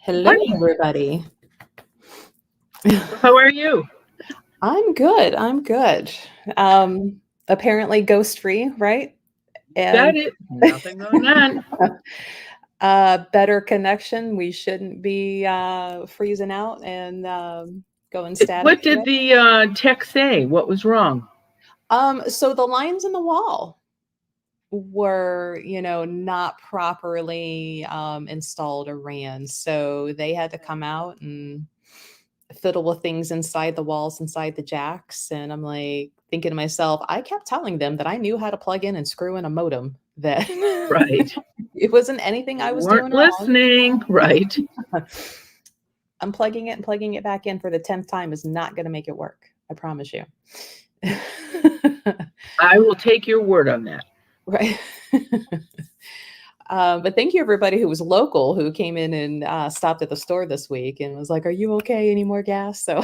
Hello, Morning. everybody. How are you? I'm good. I'm good. Apparently ghost-free, right? Got And it. Nothing going on. better connection. We shouldn't be freezing out and going static What today. did the text say? What was wrong? So the lines in the wall were, not properly installed or ran. So they had to come out and fiddle with things inside the walls, inside the jacks. And I'm like thinking to myself, I kept telling them that I knew how to plug in and screw in a modem, that Right. it wasn't anything I You was weren't doing wrong. listening. Right. Unplugging it and plugging it back in for the 10th time is not going to make it work. I promise you. I will take your word on that. Right. But thank you, everybody who was local, who came in and stopped at the store this week and was like, "Are you okay? Any more gas?" So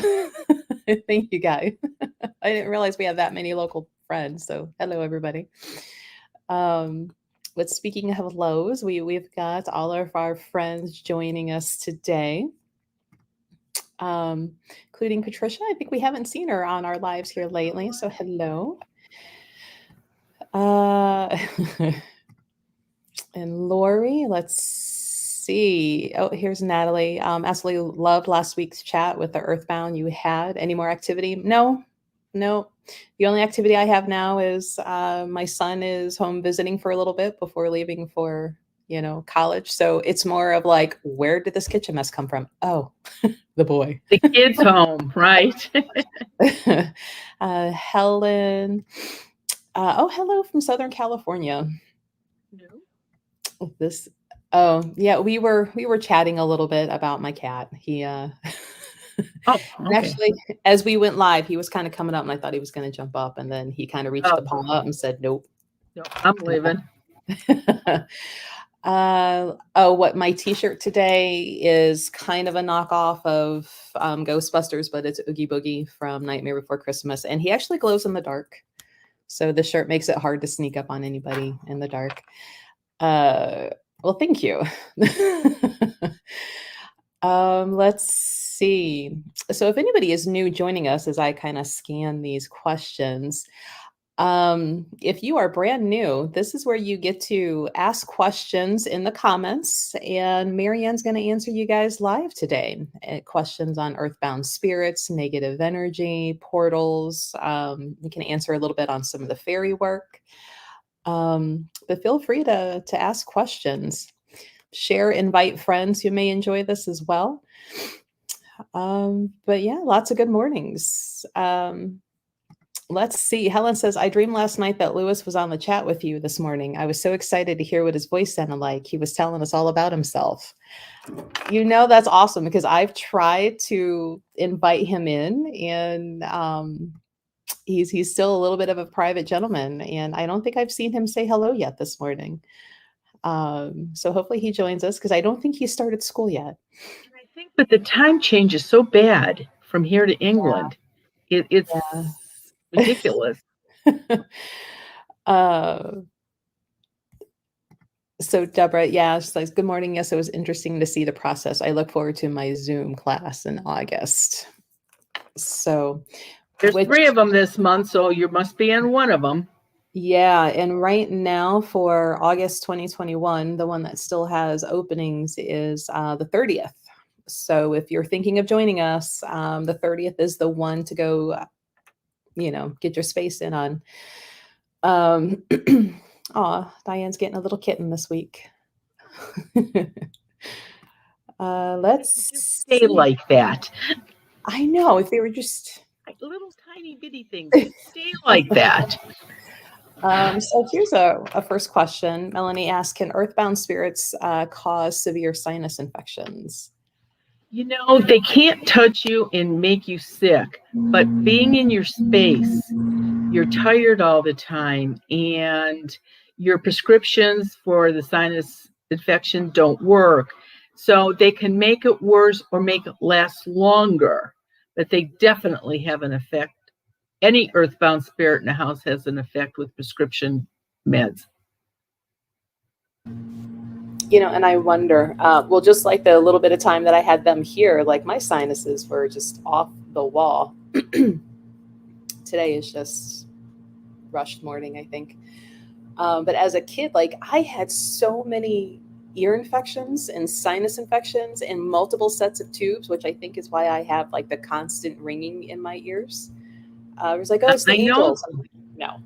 thank you, guys. I didn't realize we have that many local friends. So hello, everybody. But speaking of hellos, we've got all of our friends joining us today, including Patricia. I think we haven't seen her on our lives here lately. So hello. And Lori, let's see. Oh, here's Natalie. Absolutely loved last week's chat with the Earthbound you had. Any more activity? No. The only activity I have now is my son is home visiting for a little bit before leaving for, college. So it's more of like, where did this kitchen mess come from? Oh, the boy. The kid's home, right? Helen. Hello from Southern California. This yeah, we were chatting a little bit about my cat. He Oh, okay. actually, as we went live, he was kind of coming up and I thought he was going to jump up, and then he kind of reached the paw up and said nope. No, I'm leaving. What my t-shirt today is kind of a knockoff of Ghostbusters, but it's Oogie Boogie from Nightmare Before Christmas, and he actually glows in the dark. So the shirt makes it hard to sneak up on anybody in the dark. Well, thank you. Let's see. So if anybody is new joining us as I kind of scan these questions, if you are brand new, this is where you get to ask questions in the comments, and Marianne's going to answer you guys live today. Questions on earthbound spirits, negative energy, portals. We can answer a little bit on some of the fairy work. But feel free to ask questions. Share, invite friends who may enjoy this as well. But yeah, lots of good mornings. Let's see. Helen says, I dreamed last night that Lewis was on the chat with you this morning. I was so excited to hear what his voice sounded like. He was telling us all about himself. That's awesome, because I've tried to invite him in, and he's still a little bit of a private gentleman, and I don't think I've seen him say hello yet this morning. So hopefully he joins us, because I don't think he started school yet. And I think that the time change is so bad from here to England. Yeah. It's ridiculous. So Deborah, yeah, she's like, good morning. Yes, it was interesting to see the process. I look forward to my Zoom class in August. So there's 3 of them this month, so you must be in one of them. Yeah, and right now for August 2021, the one that still has openings is the 30th. So if you're thinking of joining us, the 30th is the one to go, get your space in on. Diane's getting a little kitten this week. Let's stay like that. I know, if they were just little tiny bitty things, stay like that. So here's a first question. Melanie asked, can earthbound spirits cause severe sinus infections? They can't touch you and make you sick, but being in your space, you're tired all the time, and your prescriptions for the sinus infection don't work. So they can make it worse or make it last longer, but they definitely have an effect. Any earthbound spirit in a house has an effect with prescription meds. And I wonder, well, just like the little bit of time that I had them here, like my sinuses were just off the wall. Today is just rushed morning, I think. But as a kid, like I had so many ear infections and sinus infections and multiple sets of tubes, which I think is why I have like the constant ringing in my ears. It was like, oh, it's the I know angels. I'm like, no.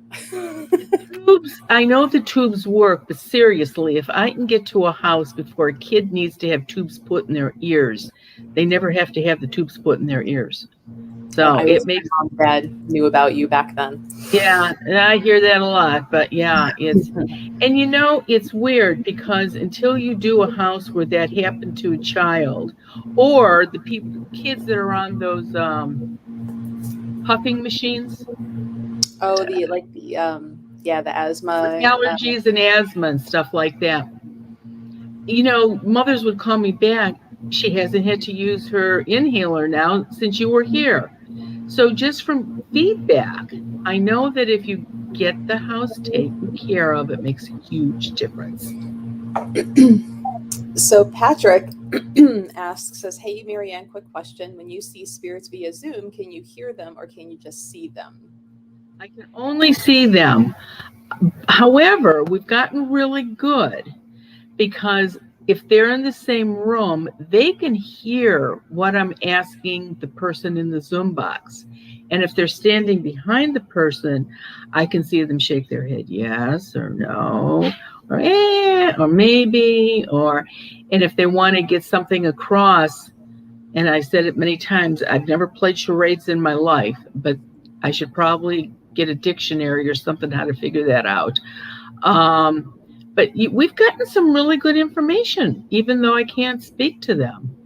tubes. I know the tubes work, but seriously, if I can get to a house before a kid needs to have tubes put in their ears, they never have to have the tubes put in their ears. Well, So I it wish my makes, mom and dad knew about you back then. yeah, and I hear that a lot, but yeah, and it's weird because until you do a house where that happened to a child, or the kids that are on those puffing machines, Oh, the asthma. allergies and asthma and stuff like that. Mothers would call me back. She hasn't had to use her inhaler now since you were here. So just from feedback, I know that if you get the house taken care of, it makes a huge difference. So Patrick says, hey, Marianne, quick question. When you see spirits via Zoom, can you hear them or can you just see them? I can only see them. However, we've gotten really good because if they're in the same room, they can hear what I'm asking the person in the Zoom box. And if they're standing behind the person, I can see them shake their head yes or no, or or maybe, and if they want to get something across, and I said it many times, I've never played charades in my life, but I should probably get a dictionary or something how to figure that out. But we've gotten some really good information, even though I can't speak to them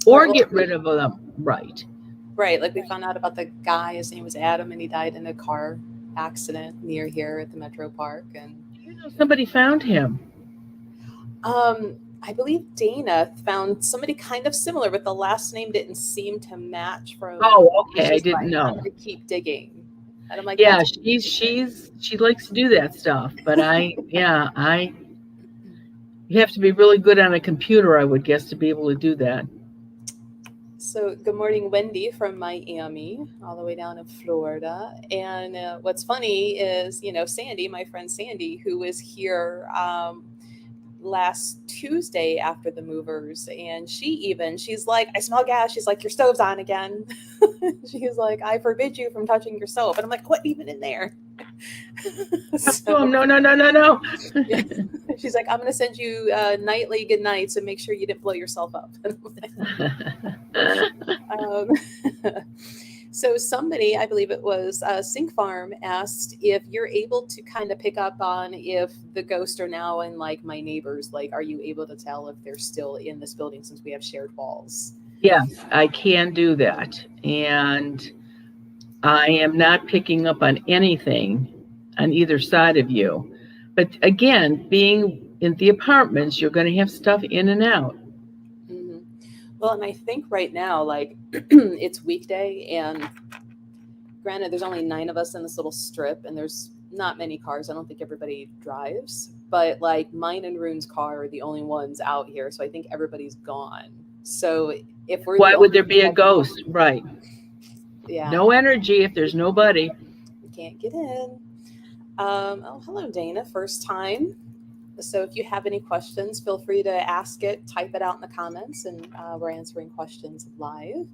or get rid of them. Right. Right. Like we found out about the guy, his name was Adam, and he died in a car accident near here at the Metro Park. And somebody found him. I believe Dana found somebody kind of similar, but the last name didn't seem to match. Oh, okay. I didn't know. I'm going to keep digging. And I'm like, yeah, she likes to do that stuff, but you have to be really good on a computer, I would guess, to be able to do that. So good morning, Wendy from Miami, all the way down in Florida. And what's funny is, Sandy, my friend Sandy, who was here last Tuesday after the movers, and she's like, I smell gas. She's like, your stove's on again. She's like, I forbid you from touching your stove. And I'm like, what even in there? So, no. She's like, I'm going to send you nightly good nights and make sure you didn't blow yourself up. So somebody, I believe it was Sink Farm, asked if you're able to kind of pick up on if the ghosts are now in like my neighbors. Like, are you able to tell if they're still in this building since we have shared walls? Yes, I can do that. And I am not picking up on anything on either side of you. But again, being in the apartments, you're going to have stuff in and out. Mm-hmm. Well, and I think right now, like it's weekday, and granted, there's only 9 of us in this little strip, and there's not many cars. I don't think everybody drives, but like mine and Rune's car are the only ones out here. So I think everybody's gone. So if we're why would there be a ghost? Right. Yeah. No energy if there's nobody. We can't get in. Oh, hello, Dana. First time. So if you have any questions, feel free to ask it, type it out in the comments, and we're answering questions live.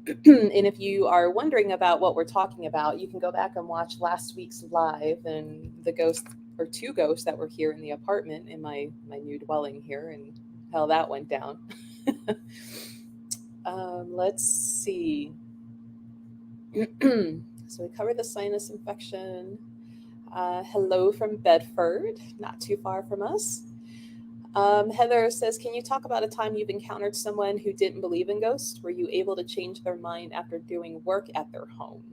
And if you are wondering about what we're talking about, you can go back and watch last week's live and the ghost or 2 ghosts that were here in the apartment in my new dwelling here, and how that went down. Let's see. So we covered the sinus infection. Hello from Bedford, not too far from us. Heather says, can you talk about a time you've encountered someone who didn't believe in ghosts? Were you able to change their mind after doing work at their home?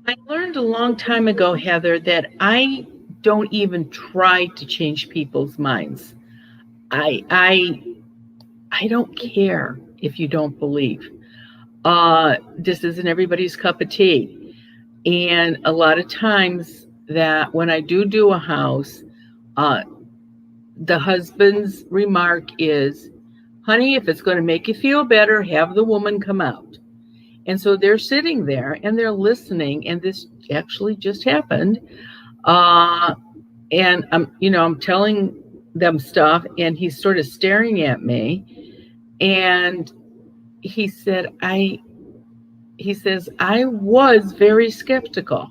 I learned a long time ago, Heather, that I don't even try to change people's minds. I don't care if you don't believe. This isn't everybody's cup of tea. And a lot of times that when I do a house, the husband's remark is, honey, if it's going to make you feel better, have the woman come out. And so they're sitting there and they're listening, and this actually just happened. And I'm telling them stuff, and he's sort of staring at me, and he says, I was very skeptical.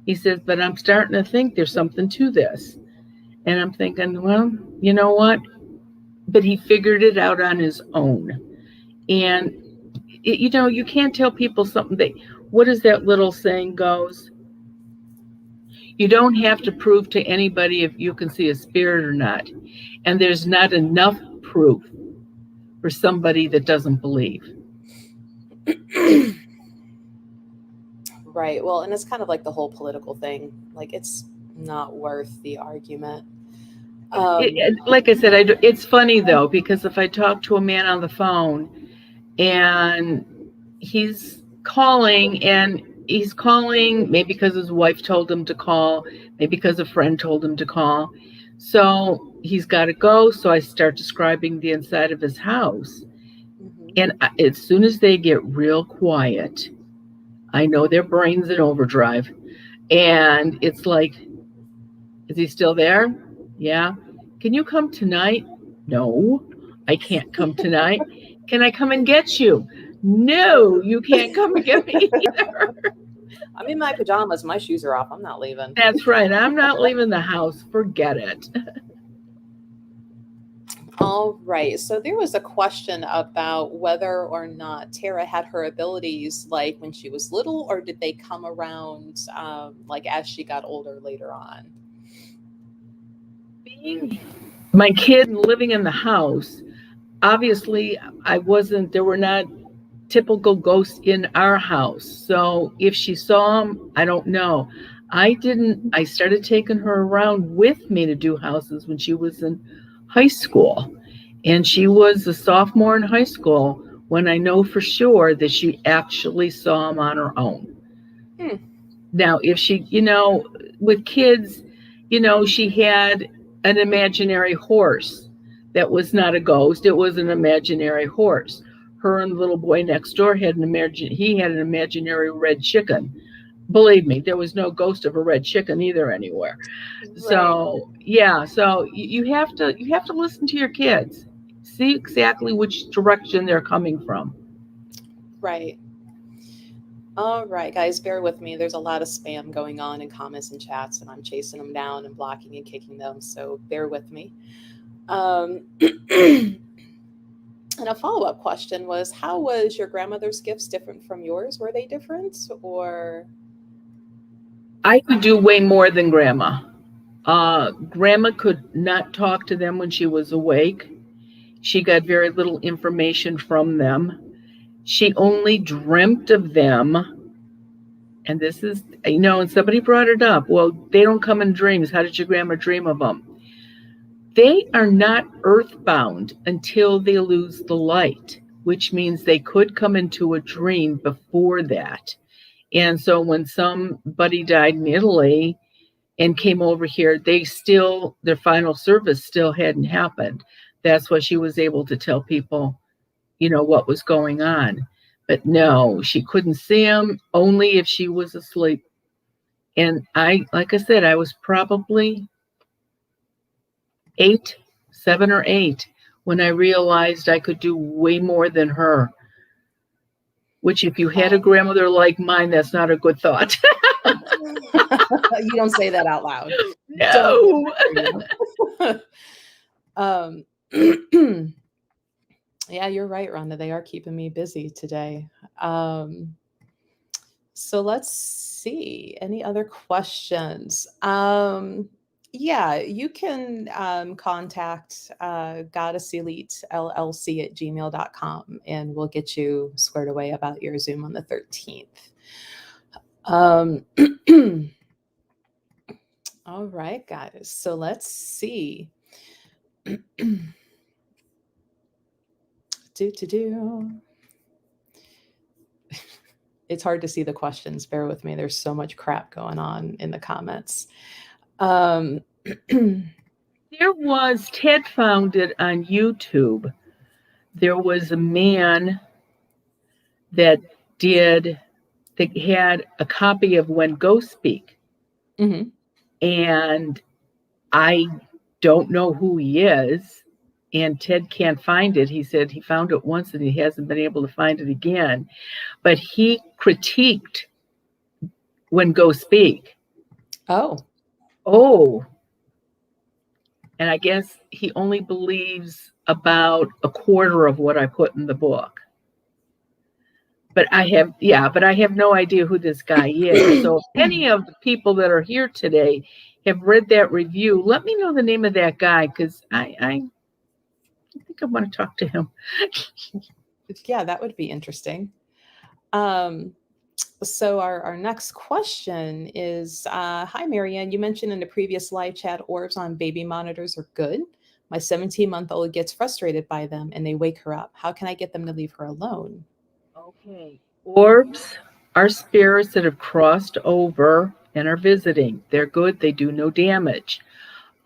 He says, but I'm starting to think there's something to this. And I'm thinking, well, you know what? But he figured it out on his own. And, you can't tell people something. What is that little saying goes? You don't have to prove to anybody if you can see a spirit or not. And there's not enough proof for somebody that doesn't believe. Right. Well, and it's kind of like the whole political thing. Like, it's not worth the argument. Like I said, it's funny, though, because if I talk to a man on the phone and he's calling maybe because his wife told him to call, maybe because a friend told him to call. So he's got to go. So I start describing the inside of his house. Mm-hmm. And as soon as they get real quiet, I know their brain's in overdrive. And it's like, is he still there? Yeah. Can you come tonight? No, I can't come tonight. Can I come and get you? No, you can't come and get me either. I'm in my pajamas. My shoes are off. I'm not leaving. That's right. I'm not leaving the house. Forget it. All right. So there was a question about whether or not Tara had her abilities like when she was little, or did they come around like as she got older later on? Being my kid and living in the house, obviously there were not typical ghosts in our house. So if she saw them, I don't know. I started taking her around with me to do houses when she was in high school. And she was a sophomore in high school when I know for sure that she actually saw them on her own. Now, if she, with kids, she had an imaginary horse that was not a ghost. It was an imaginary horse. Her and the little boy next door had an imaginary red chicken. Believe me, there was no ghost of a red chicken either anywhere. Right. So yeah, so you have to listen to your kids, see exactly which direction they're coming from. Right. All right, guys, bear with me. There's a lot of spam going on in comments and chats, and I'm chasing them down and blocking and kicking them. So bear with me. And a follow-up question was, how was your grandmother's gifts different from yours? Were they different, or? I could do way more than Grandma. Grandma could not talk to them when she was awake. She got very little information from them. She only dreamt of them. And this is, and somebody brought it up. Well, they don't come in dreams. How did your grandma dream of them? They are not earthbound until they lose the light, which means they could come into a dream before that. And so when somebody died in Italy and came over here, their final service still hadn't happened. That's why she was able to tell people, what was going on. But no, she couldn't see them, only if she was asleep. And like I said, I was probably 7 or 8 when I realized I could do way more than her. Which, if you had a grandmother like mine, that's not a good thought. You don't say that out loud. No. Yeah, you're right, Rhonda. They are keeping me busy today. So let's see. Any other questions? Yeah, you can contact Goddess Elite LLC at gmail.com, and we'll get you squared away about your Zoom on the 13th. All right, guys. So let's see. It's hard to see the questions. Bear with me. There's so much crap going on in the comments. Ted found it on YouTube. There was a man that had a copy of When Ghosts Speak. Mm-hmm. And I don't know who he is. And Ted can't find it. He said he found it once and he hasn't been able to find it again. But he critiqued When Ghosts Speak. Oh. And I guess he only believes about a quarter of what I put in the book. But I have no idea who this guy is. So if any of the people that are here today have read that review, let me know the name of that guy, because I think I want to talk to him. Yeah, that would be interesting. So our next question is, hi, Marianne, you mentioned in the previous live chat orbs on baby monitors are good. My 17-month-old gets frustrated by them and they wake her up. How can I get them to leave her alone? Okay. Orbs are spirits that have crossed over and are visiting. They're good. They do no damage.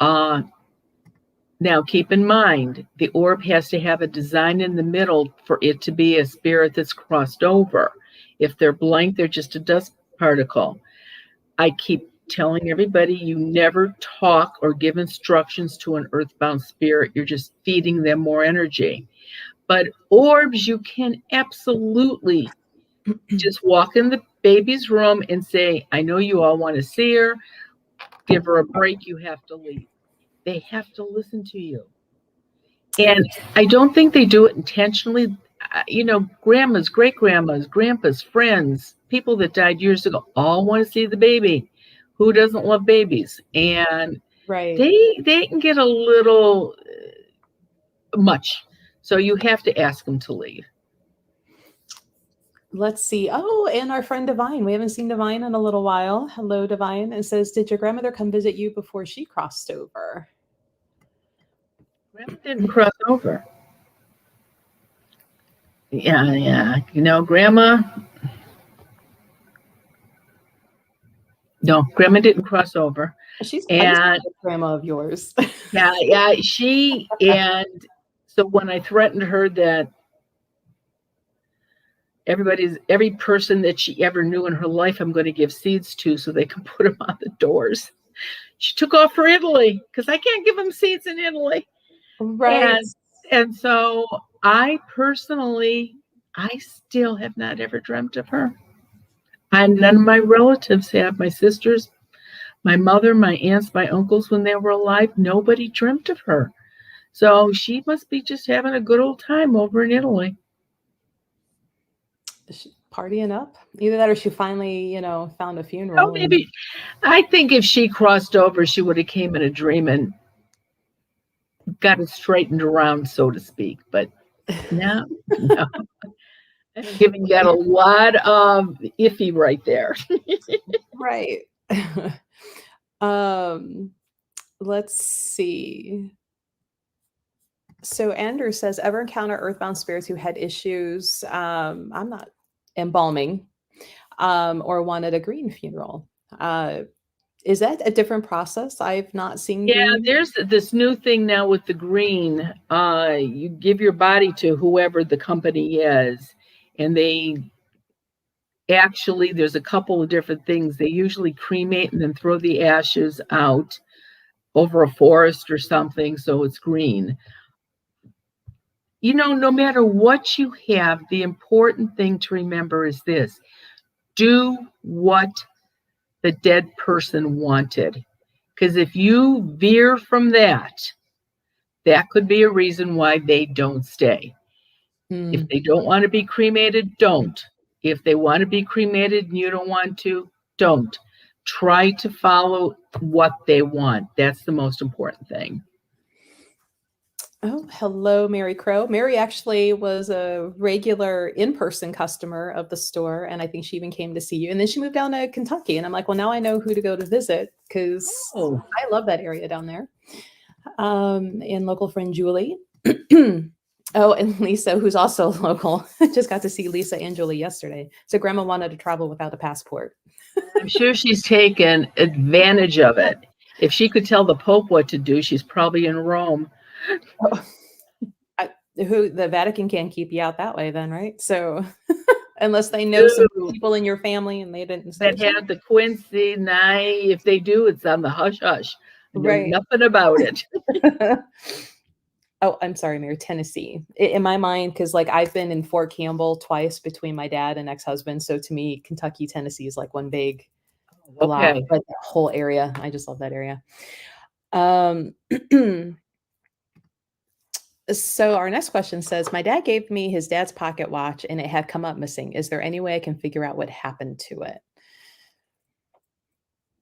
Now, keep in mind, the orb has to have a design in the middle for it to be a spirit that's crossed over. If they're blank, they're just a dust particle. I keep telling everybody, you never talk or give instructions to an earthbound spirit. You're just feeding them more energy. But orbs, you can absolutely just walk in the baby's room and say, I know you all want to see her. Give her a break. You have to leave. They have to listen to you. And I don't think they do it intentionally. Grandmas, great-grandmas, grandpas, friends, people that died years ago, all want to see the baby. Who doesn't love babies? And right. they can get a little much. So you have to ask them to leave. Let's see. Oh, and our friend Divine. We haven't seen Divine in a little while. Hello, Divine. It says, did your grandmother come visit you before she crossed over? Grandma didn't cross over. Yeah. Grandma. No, Grandma didn't cross over. She's a grandma of yours. yeah. And so when I threatened her that every person that she ever knew in her life, I'm going to give seeds to so they can put them on the doors, she took off for Italy, because I can't give them seeds in Italy. Right. And so I still have not ever dreamt of her. And none of my relatives have. My sisters, my mother, my aunts, my uncles, when they were alive, nobody dreamt of her. So she must be just having a good old time over in Italy. Is she partying up? Either that or she finally, found a funeral. Maybe. I think if she crossed over, she would have came in a dream and got it straightened around, so to speak. But no. I'm giving that a lot of iffy right there. Right. Let's see. So Andrew says, ever encounter earthbound spirits who had issues? I'm not embalming, or wanted a green funeral. Is that a different process? I've not seen green. There's this new thing now with the green. You give your body to whoever the company is, and there's a couple of different things. They usually cremate and then throw the ashes out over a forest or something, so it's green. No matter what you have, the important thing to remember is this: do what the dead person wanted. Because if you veer from that could be a reason why they don't stay. If they don't want to be cremated, don't. If they want to be cremated and you don't want to, don't. Try to follow what they want. That's the most important thing. Oh, hello, Mary Crow. Mary actually was a regular in-person customer of the store, and I think she even came to see you. And then she moved down to Kentucky, and I'm like, well, now I know who to go to visit, because I love that area down there. And local friend Julie. Oh, and Lisa, who's also local. Just got to see Lisa and Julie yesterday. So Grandma wanted to travel without a passport. I'm sure she's taken advantage of it. If she could tell the Pope what to do, she's probably in Rome. The Vatican can't keep you out that way then, right? So unless they know some people in your family and they didn't say that so. have the Quincy Nye. If they do, it's on the hush hush. I know Right. nothing about it. Oh, I'm sorry, Mary, Tennessee. In my mind, because like I've been in Fort Campbell twice between my dad and ex-husband. So to me, Kentucky, Tennessee is like one big block, Okay. but the whole area. I just love that area. So our next question says, my dad gave me his dad's pocket watch and it had come up missing. Is there any way I can figure out what happened to it?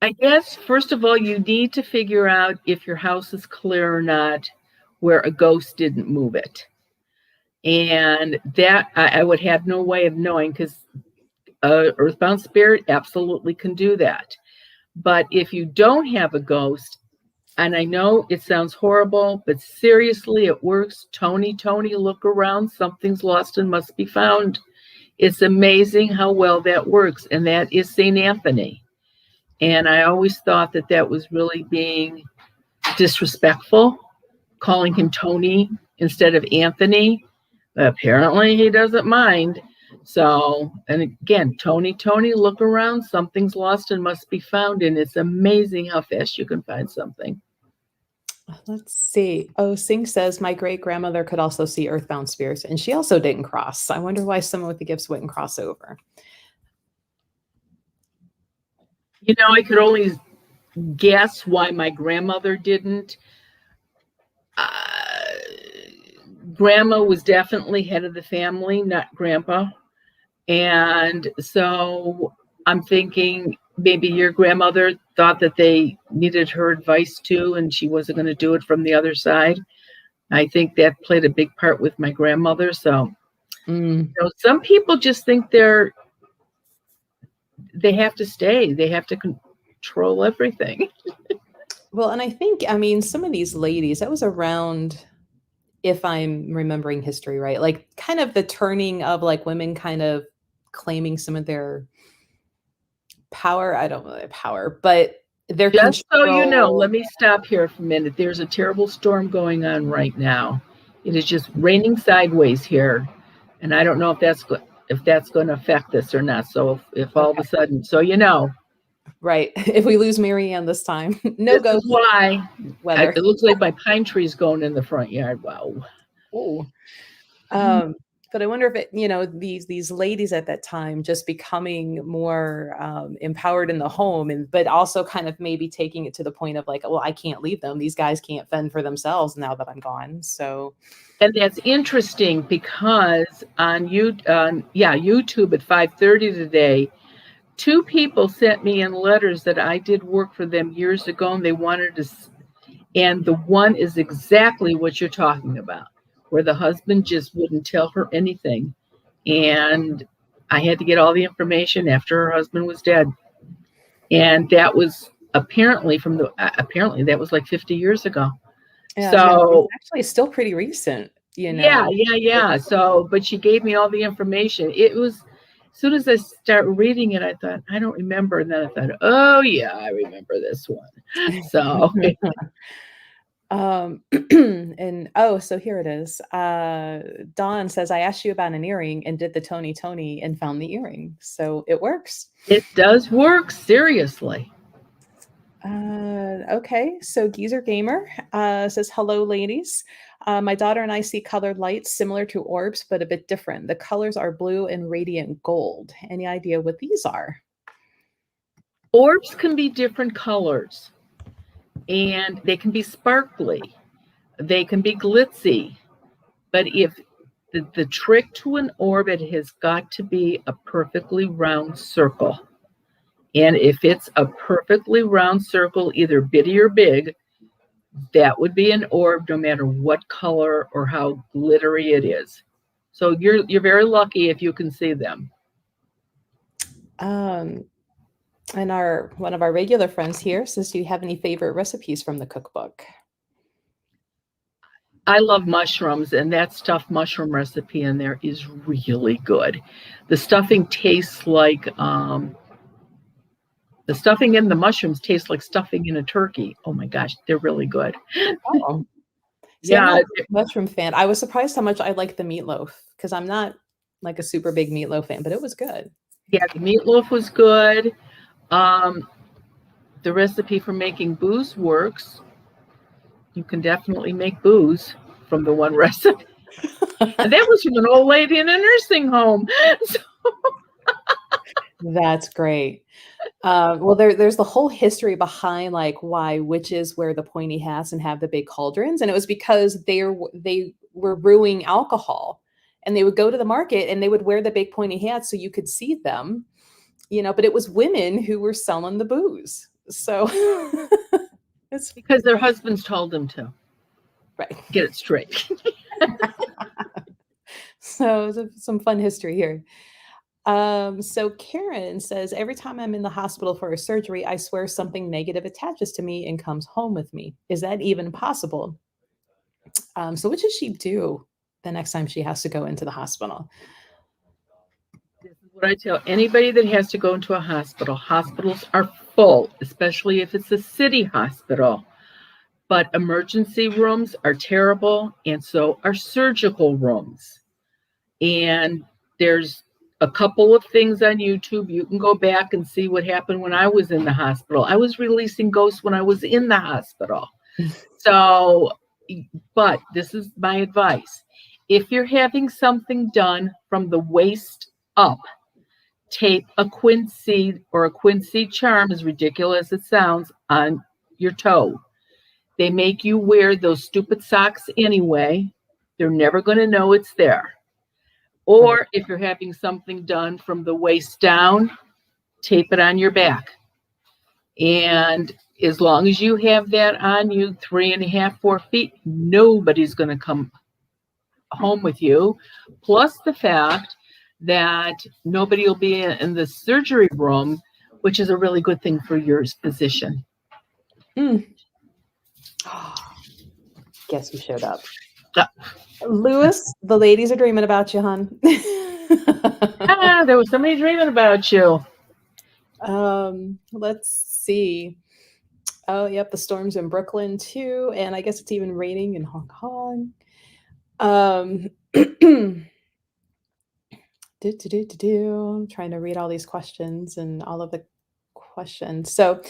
I guess, first of all, you need to figure out if your house is clear or not, where a ghost didn't move it. And that I would have no way of knowing, because earthbound spirit absolutely can do that. But if you don't have a ghost, and I know it sounds horrible, but seriously, it works. Tony, look around. Something's lost and must be found. It's amazing how well that works. And that is St. Anthony. And I always thought that that was really being disrespectful, calling him Tony instead of Anthony. But apparently he doesn't mind. So, and again, Tony, look around. Something's lost and must be found. And it's amazing how fast you can find something. Let's see. Oh, Singh says my great grandmother could also see earthbound spirits, and she also didn't cross. I wonder why someone with the gifts wouldn't cross over. You know, I could only guess why my grandmother didn't. Grandma was definitely head of the family, not grandpa. And so I'm thinking maybe your grandmother thought that they needed her advice too, and she wasn't going to do it from the other side. I think that played a big part with my grandmother. So, you know, some people just think they have to stay. They have to control everything. Well, and I think, I mean, some of these ladies, that was around, if I'm remembering history right, like kind of the turning of like women kind of claiming some of their power. I don't know their power, but their Just so you know, control. let me stop here for a minute. There's a terrible storm going on right now. It is just raining sideways here, and I don't know if that's going to affect this or not. So if all of a sudden, so you know, Right. If we lose Marianne this time, no this is ghost why weather. it looks like my pine tree's going in the front yard. Wow. Ooh. But I wonder if it, you know, these ladies at that time just becoming more empowered in the home, and but also kind of maybe taking it to the point of like, well, I can't leave them. These guys can't fend for themselves now that I'm gone. So, And that's interesting because on YouTube at 5:30 today, two people sent me in letters that I did work for them years ago, and they wanted to. And the one is exactly what you're talking about, where the husband just wouldn't tell her anything. And I had to get all the information after her husband was dead. And that was apparently that was like 50 years ago. yeah, I was gonna say, it's So actually still pretty recent, you yeah, know. yeah. So, but she gave me all the information. It was, as soon as I start reading it, I thought, I don't remember. And then I thought, oh yeah, I remember this one. So And oh, so here it is. Dawn says, I asked you about an earring and did the Tony and found the earring. So it works. it does work, seriously. Okay, so Geezer Gamer says, hello, ladies. My daughter and I see colored lights similar to orbs, but a bit different. The colors are blue and radiant gold. Any idea what these are? Orbs can be different colors, and they can be sparkly. They can be glitzy. But if the trick to an orb, it has got to be a perfectly round circle. And if it's a perfectly round circle, either bitty or big, that would be an orb, no matter what color or how glittery it is. So you're very lucky if you can see them. And one of our regular friends here says, do you have any favorite recipes from the cookbook? I love mushrooms, and that stuffed mushroom recipe in there is really good. The stuffing tastes like The stuffing in the mushrooms tastes like stuffing in a turkey. Oh my gosh, they're really good. Oh. See, I'm Yeah, not a big mushroom fan. I was surprised how much I like the meatloaf because I'm not like a super big meatloaf fan, but it was good. yeah, the meatloaf was good. Um, the recipe for making booze works. You can definitely make booze from the one recipe. And that was from an old lady in a nursing home. So, That's great. Well, there's the whole history behind like why witches wear the pointy hats and have the big cauldrons, and it was because they were brewing alcohol, and they would go to the market and they would wear the big pointy hats so you could see them, but it was women who were selling the booze. So it's because their husbands told them to right. get it straight. So some fun history here. So Karen says, every time I'm in the hospital for a surgery, I swear something negative attaches to me and comes home with me. Is that even possible? So what does she do the next time she has to go into the hospital? This is what I tell anybody that has to go into a hospital. Hospitals are full, especially if it's a city hospital. But emergency rooms are terrible, and so are surgical rooms. And there's a couple of things on YouTube. You can go back and see what happened when I was in the hospital. I was releasing ghosts when I was in the hospital. So, but this is my advice. If you're having something done from the waist up, tape a quincy or a quincy charm, as ridiculous as it sounds, on your toe. They make you wear those stupid socks anyway. They're never going to know it's there. Right. Or if you're having something done from the waist down, tape it on your back. And as long as you have that on you, 3.5, 4 feet, nobody's going to come home with you. Plus the fact that nobody will be in the surgery room, which is a really good thing for your physician. Mm. Guess who showed up? Yeah. Lewis, the ladies are dreaming about you, hon. There was somebody dreaming about you. Let's see. Oh, yep, the storms in Brooklyn too, and I guess it's even raining in Hong Kong. I'm trying to read all these questions and all of the questions. So,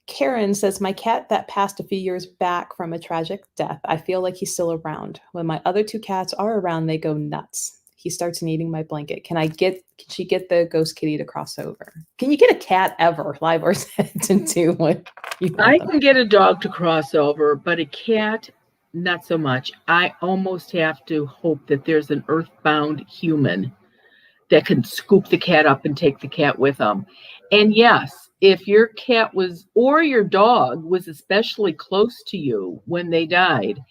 Karen says, my cat that passed a few years back from a tragic death, I feel like he's still around. When my other two cats are around, they go nuts. He starts needing my blanket. Can she get the ghost kitty to cross over? Can you get a cat ever, live or dead, to do what you want I them? can get a dog to cross over, but a cat, not so much. I almost have to hope that there's an earthbound human that can scoop the cat up and take the cat with them. And yes, if your cat was, or your dog was especially close to you when they died,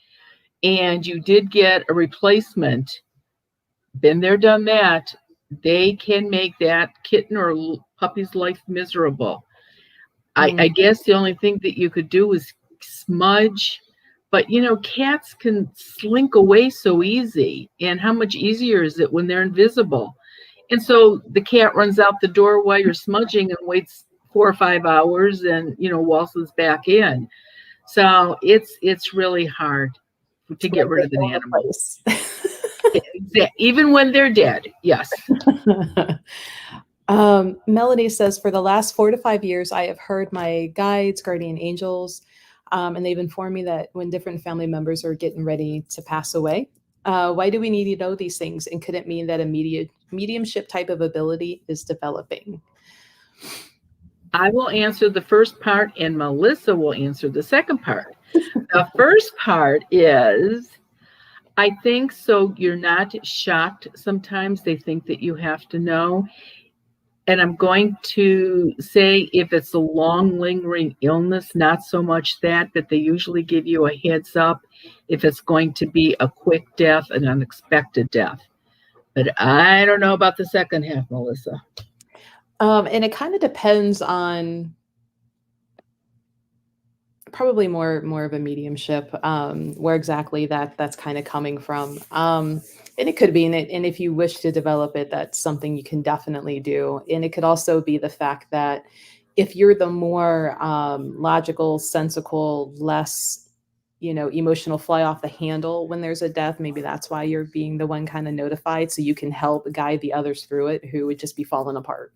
and you did get a replacement, been there, done that, they can make that kitten or puppy's life miserable. I guess the only thing that you could do is smudge, but cats can slink away so easy. And how much easier is it when they're invisible? And so the cat runs out the door while you're smudging and waits 4 or 5 hours and waltzes back in. So it's really hard to get rid of an animal. Even when they're dead, yes. Melody says, for the last 4 to 5 years, I have heard my guides, guardian angels, and they've informed me that when different family members are getting ready to pass away, why do we need to know these things? And could it mean that a mediumship type of ability is developing? I will answer the first part, and Melissa will answer the second part. The first part is, I think so you're not shocked. Sometimes they think that you have to know. And I'm going to say if it's a long lingering illness, not so much that they usually give you a heads up if it's going to be a quick death, an unexpected death. But I don't know about the second half, Melissa. And it kind of depends on probably more of a mediumship, where exactly that's kind of coming from. And it could be, and if you wish to develop it, that's something you can definitely do. And it could also be the fact that if you're the more logical, sensical, less, emotional fly off the handle when there's a death, maybe that's why you're being the one kind of notified, so you can help guide the others through it who would just be falling apart.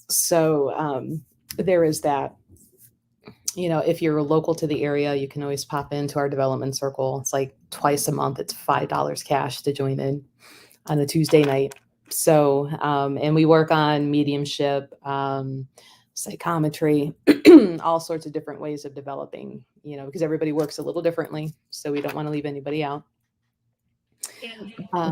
So there is that. If you're local to the area, you can always pop into our development circle. It's like twice a month. It's $5 cash to join in on a Tuesday night. So, and we work on mediumship, psychometry, all sorts of different ways of developing, because everybody works a little differently. So we don't want to leave anybody out.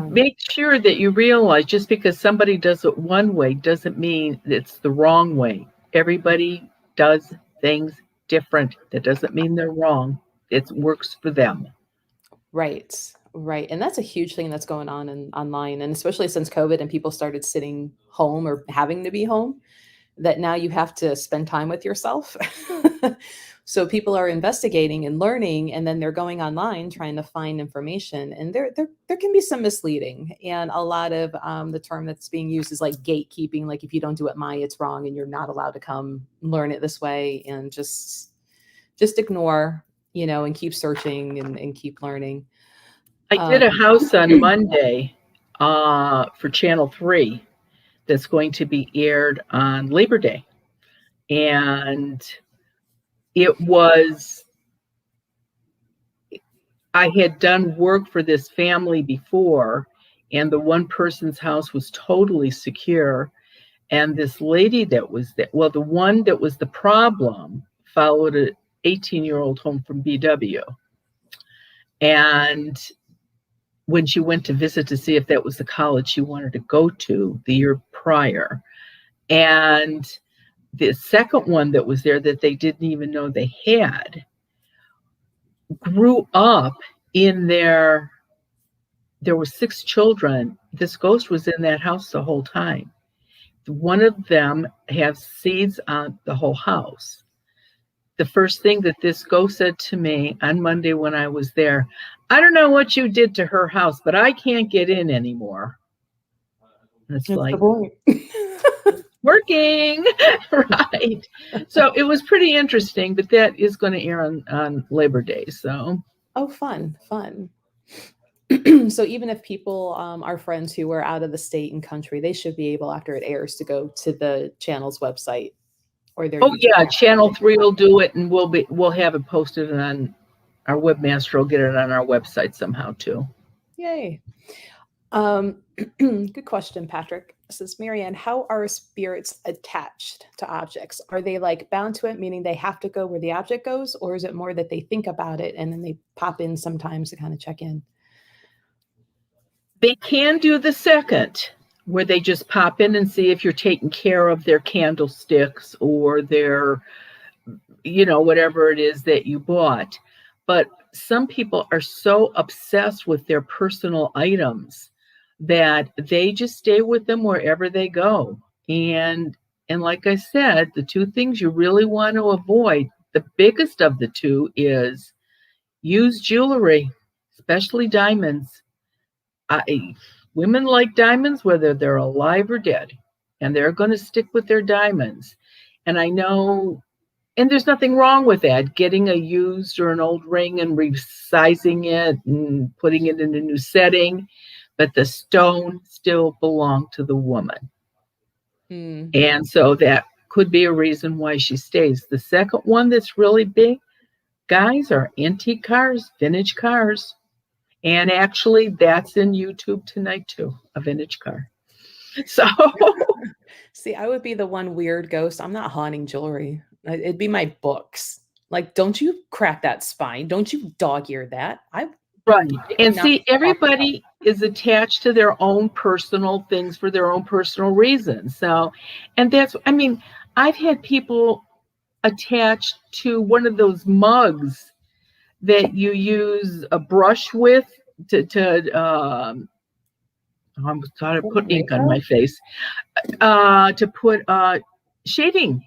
Make sure that you realize just because somebody does it one way doesn't mean it's the wrong way. Everybody does things different. That doesn't mean they're wrong. It works for them. Right. And that's a huge thing that's going on online. And especially since COVID and people started sitting home or having to be home, that now you have to spend time with yourself. So people are investigating and learning, and then they're going online trying to find information. And there can be some misleading. And a lot of the term that's being used is like gatekeeping. Like if you don't do it it's wrong, and you're not allowed to come learn it this way. And just ignore, and keep searching and keep learning. I did a house on Monday for Channel 3 that's going to be aired on Labor Day. And I had done work for this family before, and the one person's house was totally secure. And this lady that was there, well, the one that was the problem followed an 18-year-old home from BW. And when she went to visit to see if that was the college she wanted to go to the year prior, and the second one that was there that they didn't even know they had grew up in there were 6 children. This ghost was in that house the whole time. One of them has seeds on the whole house. The first thing that this ghost said to me on Monday when I was there, I don't know what you did to her house, but I can't get in anymore. And it's like, working, right? So it was pretty interesting, but that is going to air on Labor Day. So, oh, fun. So even if people are friends who are out of the state and country, they should be able, after it airs, to go to the channel's website or their. Oh yeah, Channel 3 will do it, and we'll have it posted on our webmaster. Will get it on our website somehow too. Yay. Good question, Patrick. This is Marianne. How are spirits attached to objects? Are they like bound to it, meaning they have to go where the object goes, or is it more that they think about it and then they pop in sometimes to kind of check in? They can do the second, where they just pop in and see if you're taking care of their candlesticks or their, whatever it is that you bought. But some people are so obsessed with their personal items that they just stay with them wherever they go. And like I said, the 2 things you really want to avoid, the biggest of the 2 is used jewelry, especially diamonds. Women like diamonds, whether they're alive or dead, and they're going to stick with their diamonds. And I know, and there's nothing wrong with that, getting a used or an old ring and resizing it and putting it in a new setting, but the stone still belonged to the woman. And so that could be a reason why she stays. The second one that's really big, guys, are antique cars, vintage cars. And actually, that's in YouTube tonight, too, a vintage car. So, see, I would be the one weird ghost. I'm not haunting jewelry. It'd be my books. Like, don't you crack that spine. Don't you dog-ear that. Right. And see, everybody is attached to their own personal things for their own personal reasons. So, and I've had people attached to one of those mugs that you use a brush with I'm sorry, I put ink on my face, to put shaving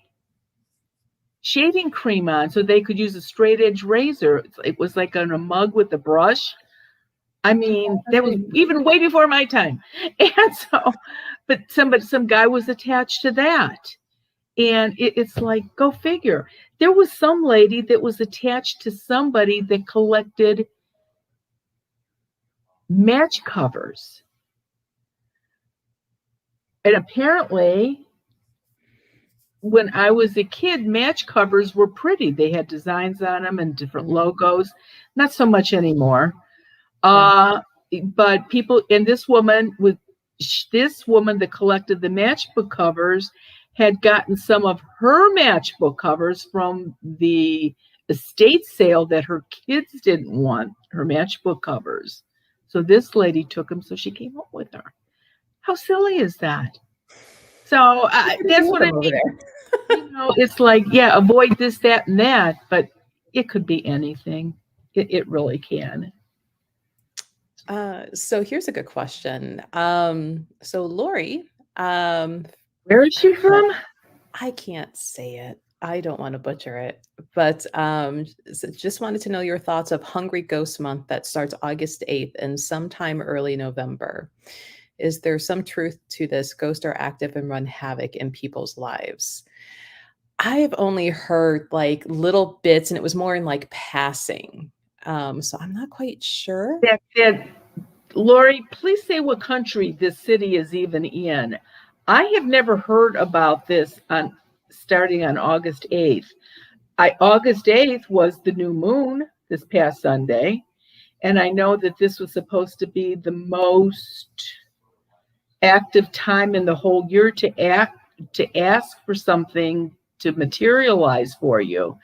cream on so they could use a straight edge razor. It was like on a mug with a brush. That was even way before my time. And so, but some guy was attached to that. And it's like, go figure. There was some lady that was attached to somebody that collected match covers. And apparently, when I was a kid, match covers were pretty. They had designs on them and different logos. Not so much anymore. But people, and this woman that collected the matchbook covers had gotten some of her matchbook covers from the estate sale that her kids didn't want, her matchbook covers. So this lady took them, so she came up with her. How silly is that? So that's what I mean. It's like, avoid this, that, and that, but it could be anything. It really can. So here's a good question. So Lori, where is she from? I can't say it. I don't want to butcher it, but so just wanted to know your thoughts of Hungry Ghost Month that starts August 8th and sometime early November. Is there some truth to this? Ghosts are active and run havoc in people's lives. I've only heard like little bits, and it was more in like passing. So I'm not quite sure. Lori, please say what country this city is even in. I have never heard about this starting on August 8th. August 8th was the new moon this past Sunday, and I know that this was supposed to be the most active time in the whole year to ask for something to materialize for you.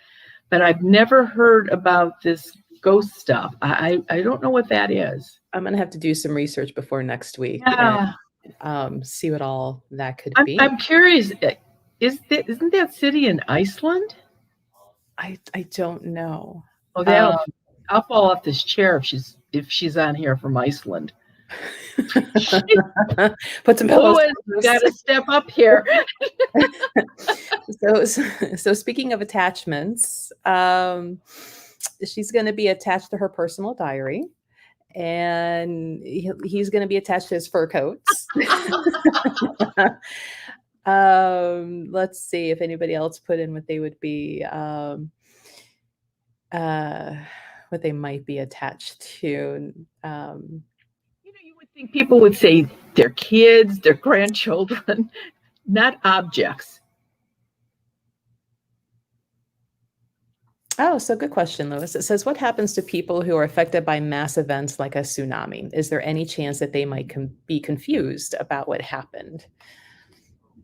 But I've never heard about this ghost stuff. I don't know what that is. I'm going to have to do some research before next week and see what all that could be. I'm curious, isn't that city in Iceland? I don't know. Oh, I'll fall off this chair if she's on here from Iceland. Put some pillows. Got to step up here. So speaking of attachments, she's going to be attached to her personal diary, and he's going to be attached to his fur coats. Let's see if anybody else put in what they would be, what they might be attached to. You would think people would say their kids, their grandchildren, not objects. Oh, so good question, Lewis. It says, what happens to people who are affected by mass events like a tsunami? Is there any chance that they might be confused about what happened?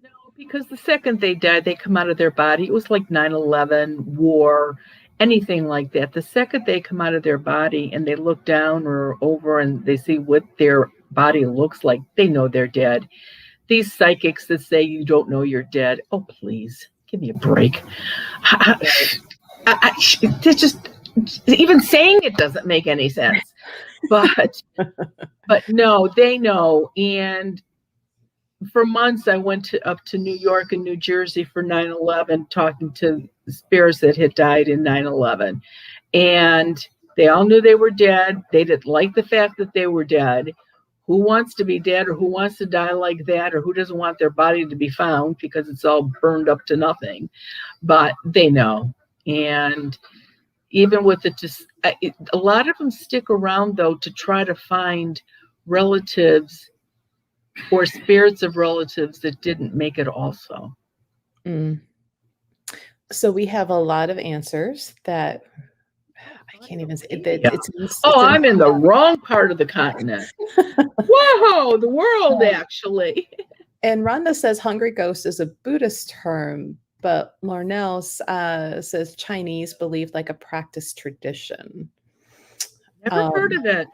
No, because the second they died, they come out of their body. It was like 9/11, war, anything like that. The second they come out of their body and they look down or over and they see what their body looks like, they know they're dead. These psychics that say you don't know you're dead, oh, please, give me a break. They're just, even saying it doesn't make any sense. But no, they know. And for months, I went up to New York and New Jersey for 9/11, talking to spirits that had died in 9/11. And they all knew they were dead. They didn't like the fact that they were dead. Who wants to be dead, or who wants to die like that, or who doesn't want their body to be found because it's all burned up to nothing? But they know. And even with a lot of them stick around, though, to try to find relatives or spirits of relatives that didn't make it also. So we have a lot of answers that I can't even say. I'm in the wrong part of the continent. Whoa, the world, actually. And Ronda says Hungry Ghost is a Buddhist term, but Larnell says Chinese believed like a practice tradition. Never heard of it.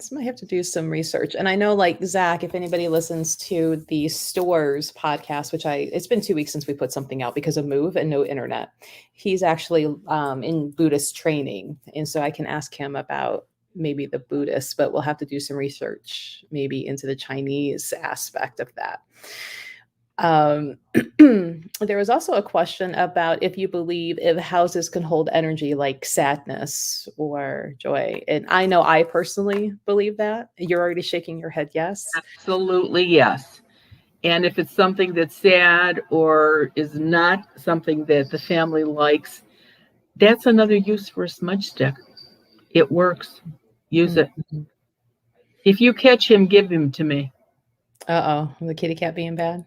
So I have to do some research. And I know, like, Zach, if anybody listens to the Stores podcast, which it's been 2 weeks since we put something out because of move and no internet. He's actually in Buddhist training. And so I can ask him about maybe the Buddhists, but we'll have to do some research maybe into the Chinese aspect of that. There was also a question about if you believe if houses can hold energy like sadness or joy. And I know I personally believe that. You're already shaking your head yes. Absolutely yes. And if it's something that's sad or is not something that the family likes, that's another use for a smudge stick. It works. Use it. Mhm. If you catch him, give him to me. Uh-oh, the kitty cat being bad.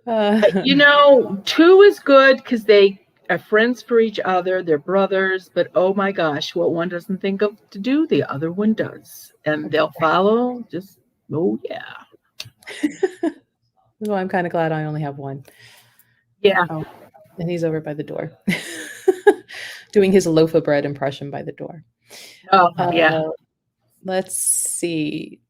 Uh, You know, two is good because they are friends for each other. They're brothers. But oh my gosh, what one doesn't think of to do, the other one does. And they'll follow. Just, oh, yeah. well, I'm kind of glad I only have one. Yeah. Oh, and he's over by the door. Doing his loaf of bread impression by the door. Oh, Uh, yeah. let's see.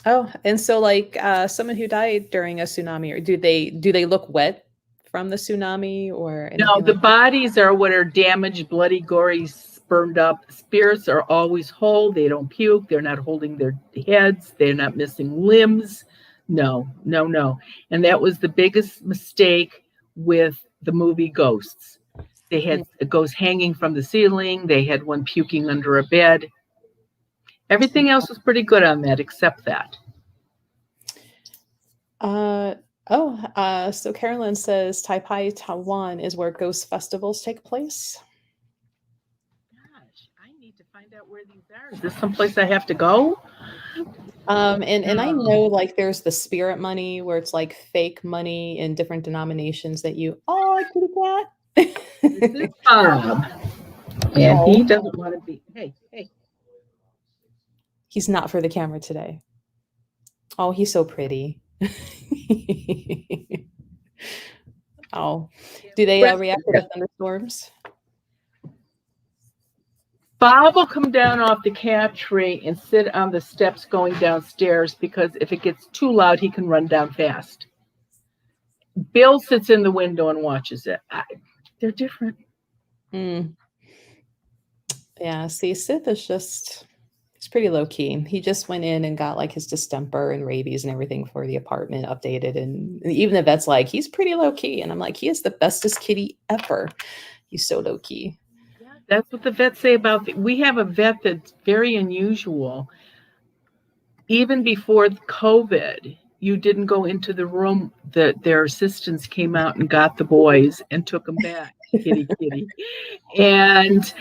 Oh, and so like someone who died during a tsunami, or do they look wet from the tsunami or No, anything the like that? bodies are what are damaged, bloody, gory, burned up. Spirits are always whole. They don't puke. They're not holding their heads. They're not missing limbs. No, no, no. And that was the biggest mistake with the movie Ghosts. They had a ghost hanging from the ceiling. They had one puking under a bed. Everything else was pretty good on that, except that. Uh so Carolyn says Taipei, Taiwan is where ghost festivals take place. Gosh, I need to find out where these are. Is this someplace I have to go? And I No. know like there's the spirit money where it's like fake money in different denominations that you kitty This is cat. Bob. And Oh, he doesn't want to be. Hey, hey. he's not for the camera today. Oh, he's so pretty. Oh, do they react to the thunderstorms? Bob will come down off the cat tree and sit on the steps going downstairs because if it gets too loud, he can run down fast. Bill sits in the window and watches it. They're different. Mm. Yeah, see, Sith is he's pretty low key. He just went in and got like his distemper and rabies and everything for the apartment updated. And even the vet's like, he's pretty low key. And I'm like, he is the bestest kitty ever. He's so low key. Yeah, that's what the vets say about. We have a vet that's very unusual. Even before COVID, you didn't go into the room. That their assistants came out and got the boys and took them back, kitty, kitty, and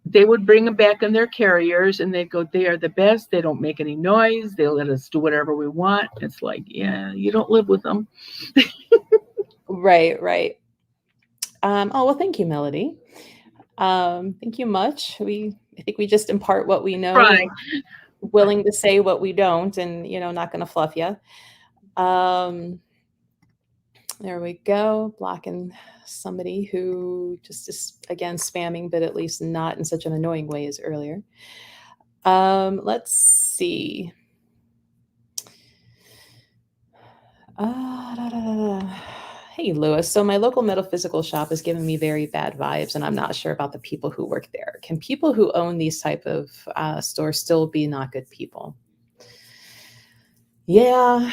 they would bring them back in their carriers, and they'd go, "They are the best. They don't make any noise. They let us do whatever we want." It's like, yeah, you don't live with them. Right, right. Oh, well, thank you, Melody. Thank you much. I think we just impart what we know Right. and willing to say what we don't and, not going to fluff you. There we go. Blocking somebody who just is, again, spamming, but at least not in such an annoying way as earlier. Let's see. Hey, Lewis. So my local metaphysical shop is giving me very bad vibes, and I'm not sure about the people who work there. Can people who own these type of stores still be not good people? Yeah.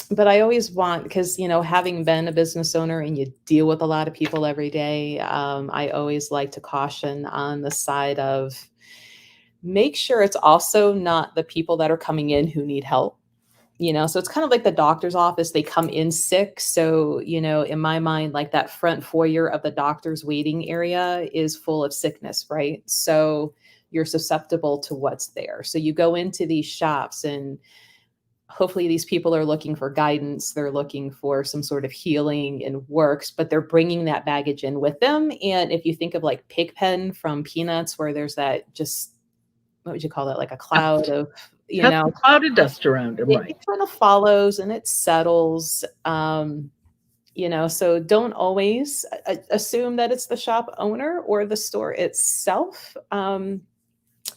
But I always want, because, having been a business owner and you deal with a lot of people every day, I always like to caution on the side of make sure it's also not the people that are coming in who need help. So it's kind of like the doctor's office. They come in sick. So, in my mind, like that front foyer of the doctor's waiting area is full of sickness, right? So you're susceptible to what's there. So you go into these shops and hopefully these people are looking for guidance. They're looking for some sort of healing and works, but they're bringing that baggage in with them. And if you think of like Pigpen from Peanuts, where there's that just, what would you call that? Like a cloud of, Got some cloud of dust around him, right? it kind of follows and it settles. So don't always assume that it's the shop owner or the store itself.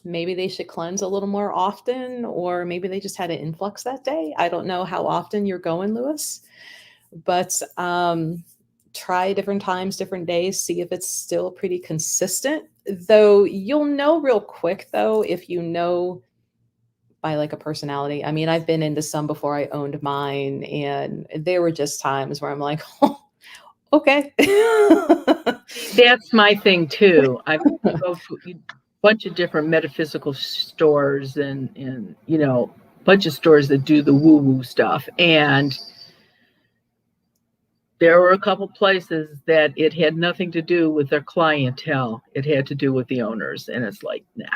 Maybe they should cleanse a little more often, or maybe they just had an influx that day. I don't know how often you're going, Lewis, but try different times, different days, see if it's still pretty consistent. Though you'll know real quick, though, if you know by like a personality. I mean, I've been into some before I owned mine, and there were just times where I'm like, oh, okay. That's my thing too. I go to a bunch of different metaphysical stores and bunch of stores that do the woo woo stuff. And there were a couple places that it had nothing to do with their clientele. It had to do with the owners. And it's like, nah,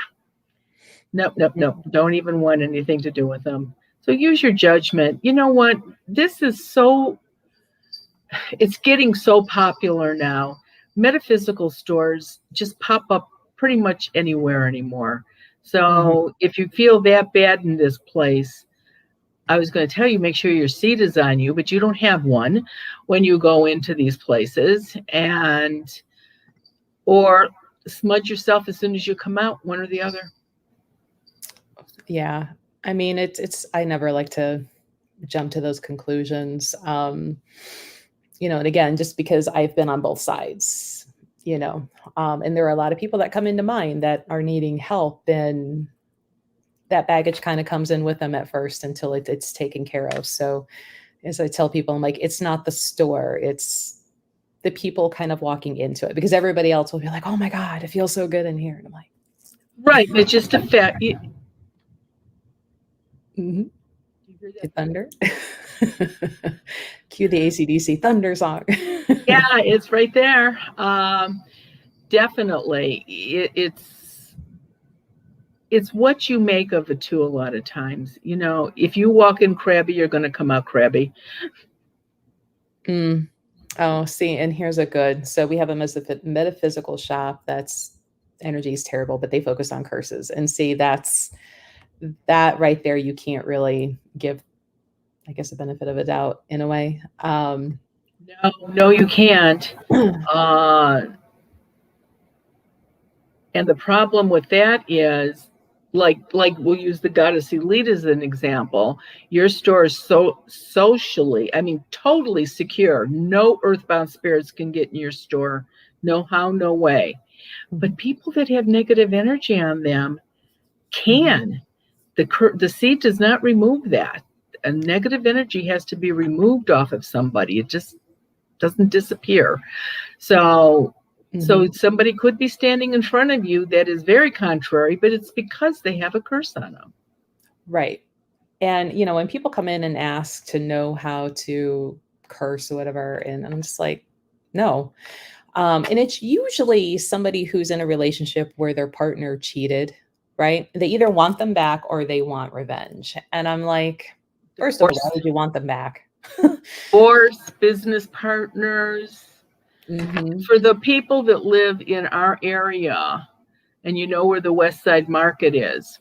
nope, nope, nope. Don't even want anything to do with them. So use your judgment. You know what? This is it's getting so popular now. Metaphysical stores just pop up pretty much anywhere anymore. So if you feel that bad in this place, I was going to tell you, make sure your seat is on you, but you don't have one when you go into these places, or smudge yourself as soon as you come out, one or the other. Yeah. I mean, it's, I never like to jump to those conclusions. And again, just because I've been on both sides, and there are a lot of people that come into mind that are needing help, and that baggage kind of comes in with them at first until it's taken care of. So as I tell people, I'm like, it's not the store, it's the people kind of walking into it, because everybody else will be like, oh my God, it feels so good in here. And I'm like, right. It's just a fact. the thunder. Cue the AC/DC thunder song. Yeah, it's right there. Definitely. It's what you make of it too a lot of times. If you walk in crabby, you're going to come out crabby. Oh, see, and here's a good. So we have a metaphysical shop that's energy is terrible, but they focus on curses. And see, that right there, you can't really give, I guess, a benefit of a doubt in a way. No, you can't. And the problem with that is, like we'll use the goddess Elite as an example. Your store is so socially, totally secure. No earthbound spirits can get in your store. No how, no way. But people that have negative energy on them can. The seed does not remove that. A negative energy has to be removed off of somebody. It just doesn't disappear. So somebody could be standing in front of you that is very contrary, but it's because they have a curse on them. Right. And, when people come in and ask to know how to curse or whatever, and I'm just like, no. And it's usually somebody who's in a relationship where their partner cheated, right? They either want them back or they want revenge. And I'm like, first of all, why would you want them back? Or business partners. For the people that live in our area, and where the West Side Market is,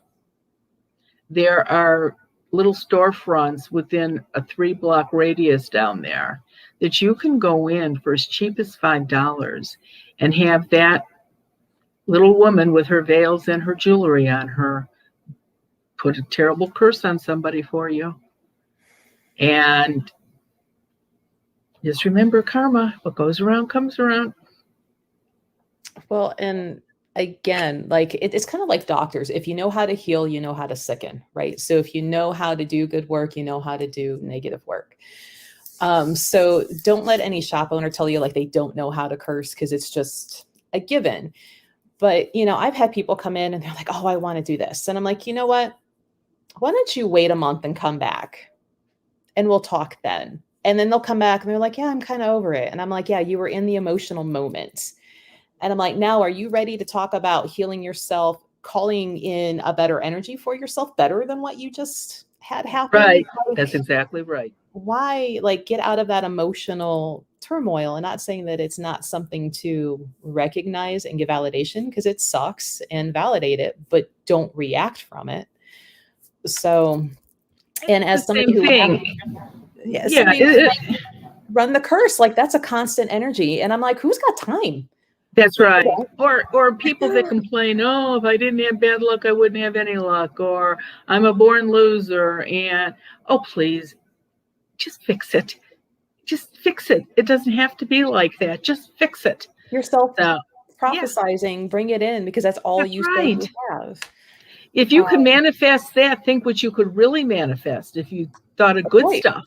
there are little storefronts within a 3-block radius down there that you can go in for as cheap as $5 and have that little woman with her veils and her jewelry on her put a terrible curse on somebody for you. And just remember karma. What goes around comes around. Well, and again, like it's kind of like doctors. If you know how to heal, you know how to sicken, right? So if you know how to do good work, you know how to do negative work. So don't let any shop owner tell you like they don't know how to curse, because it's just a given. But, I've had people come in and they're like, oh, I want to do this. And I'm like, you know what? Why don't you wait a month and come back and we'll talk then. And then they'll come back and they're like, yeah, I'm kind of over it. And I'm like, yeah, you were in the emotional moment. And I'm like, now, are you ready to talk about healing yourself, calling in a better energy for yourself, better than what you just had happen? Right. That's exactly right. Why, get out of that emotional turmoil? And not saying that it's not something to recognize and give validation, because it sucks, and validate it, but don't react from it. So, and as somebody who run the curse, that's a constant energy. And I'm like, who's got time? That's right. Or people that complain, oh, if I didn't have bad luck, I wouldn't have any luck. Or I'm a born loser. And, oh, please, just fix it. Just fix it. It doesn't have to be like that. Just fix it. Yourself prophesizing, bring it in, because that's all you have. If you could manifest that, think what you could really manifest if you thought of good stuff.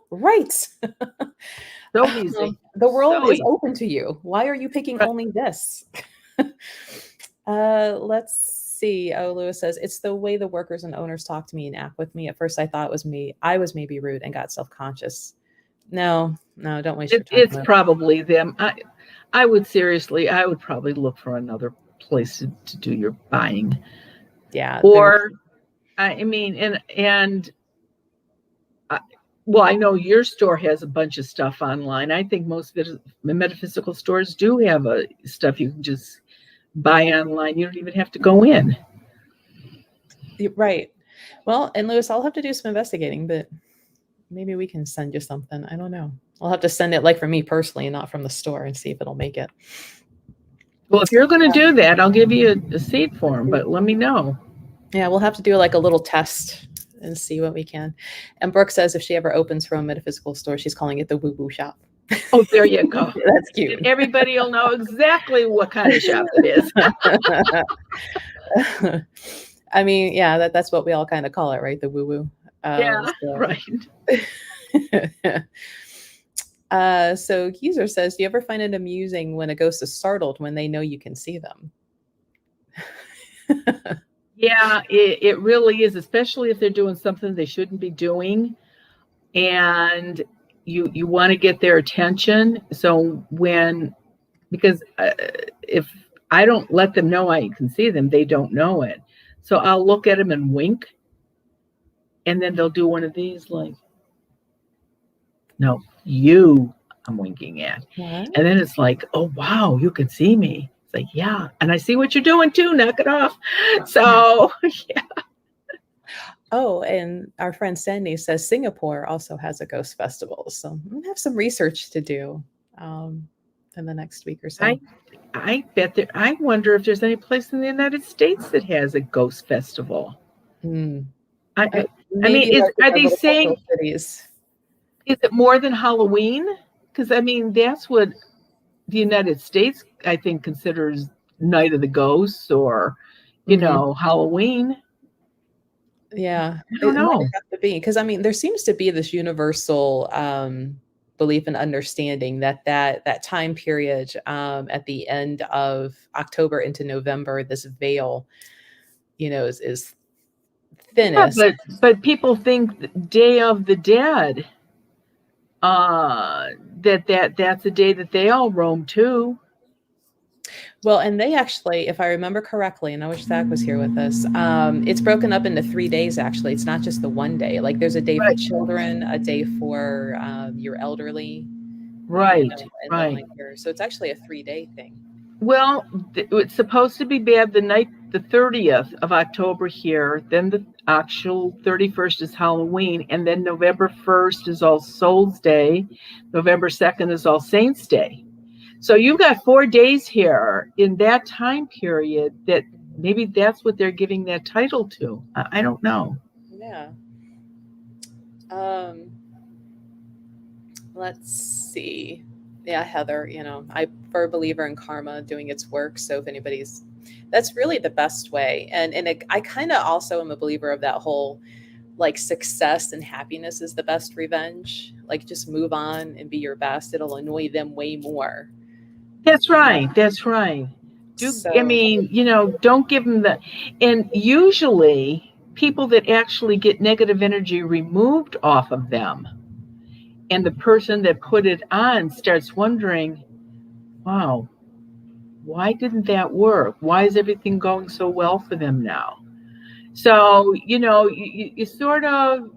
Right. So easy. The world So is easy. open to you. Why are you picking Right. only this? Let's see. Oh, Lewis says, it's the way the workers and owners talk to me and act with me. At first, I thought it was me. I was maybe rude and got self-conscious. No, don't waste your time. It's probably them. I would probably look for another place to do your buying. Yeah. Or, I mean, well, I know your store has a bunch of stuff online. I think most metaphysical stores do have stuff you can just buy online. You don't even have to go in. Right. Well, and Lewis, I'll have to do some investigating, but maybe we can send you something. I don't know. I'll have to send it like for me personally and not from the store and see if it'll make it. Well, if you're going to do that, I'll give you a seed form, but let me know. Yeah, we'll have to do like a little test and see what we can. And Brooke says if she ever opens her own metaphysical store, she's calling it the Woo Woo Shop. Oh, there you go. That's cute. And everybody will know exactly what kind of shop it is. I mean, yeah, that's what we all kind of call it, right? The woo woo. Yeah, right. So Geezer says, do you ever find it amusing when a ghost is startled when they know you can see them? Yeah, it really is, especially if they're doing something they shouldn't be doing. And you want to get their attention. So because if I don't let them know I can see them, they don't know it. So I'll look at them and wink. And then they'll do one of these like, no, I'm winking at. What? And then it's like, oh, wow, you can see me. It's like, yeah. And I see what you're doing too. Knock it off. So, yeah. Oh, and our friend Sandy says Singapore also has a ghost festival. So we have some research to do in the next week or so. I bet I wonder if there's any place in the United States that has a ghost festival. I mean, are they saying cities? Is it more than Halloween? Because I mean, that's what the United States, I think, considers Night of the Ghosts or, Halloween. Yeah, I don't know. Might have to be because I mean, there seems to be this universal belief and understanding that time period at the end of October into November, this veil, is thinnest. Yeah, but people think Day of the Dead. That's a day that they all roam too. Well, and they actually, if I remember correctly, and I wish Zach was here with us, it's broken up into 3 days, actually. It's not just the one day. Like there's a day for children, a day for your elderly. Right, right. So it's actually a 3-day thing. Well, it's supposed to be bad the 30th of October here. Then the actual 31st is Halloween. And then November 1st is All Souls Day. November 2nd is All Saints Day. So you've got 4 days here in that time period that maybe that's what they're giving that title to. I don't know. Yeah. Let's see. Yeah, Heather, I'm a believer in karma doing its work. So if that's really the best way. And I kind of also am a believer of that whole like success and happiness is the best revenge. Like just move on and be your best. It'll annoy them way more. That's right. That's right. I mean, don't give them and usually people that actually get negative energy removed off of them and the person that put it on starts wondering, wow, why didn't that work? Why is everything going so well for them now? So, you sort of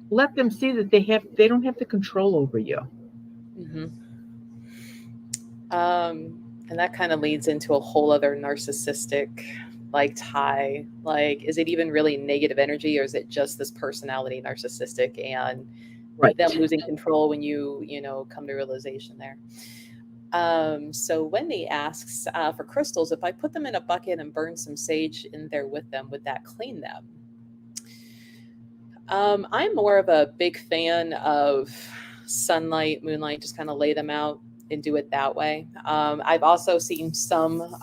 let them see that they don't have the control over you. Mm-hmm. And that kind of leads into a whole other narcissistic tie. Like, is it even really negative energy or is it just this personality narcissistic and them losing control when you come to realization there? So Wendy asks for crystals, if I put them in a bucket and burn some sage in there with them, would that clean them? I'm more of a big fan of sunlight, moonlight, just kind of lay them out and do it that way. I've also seen some,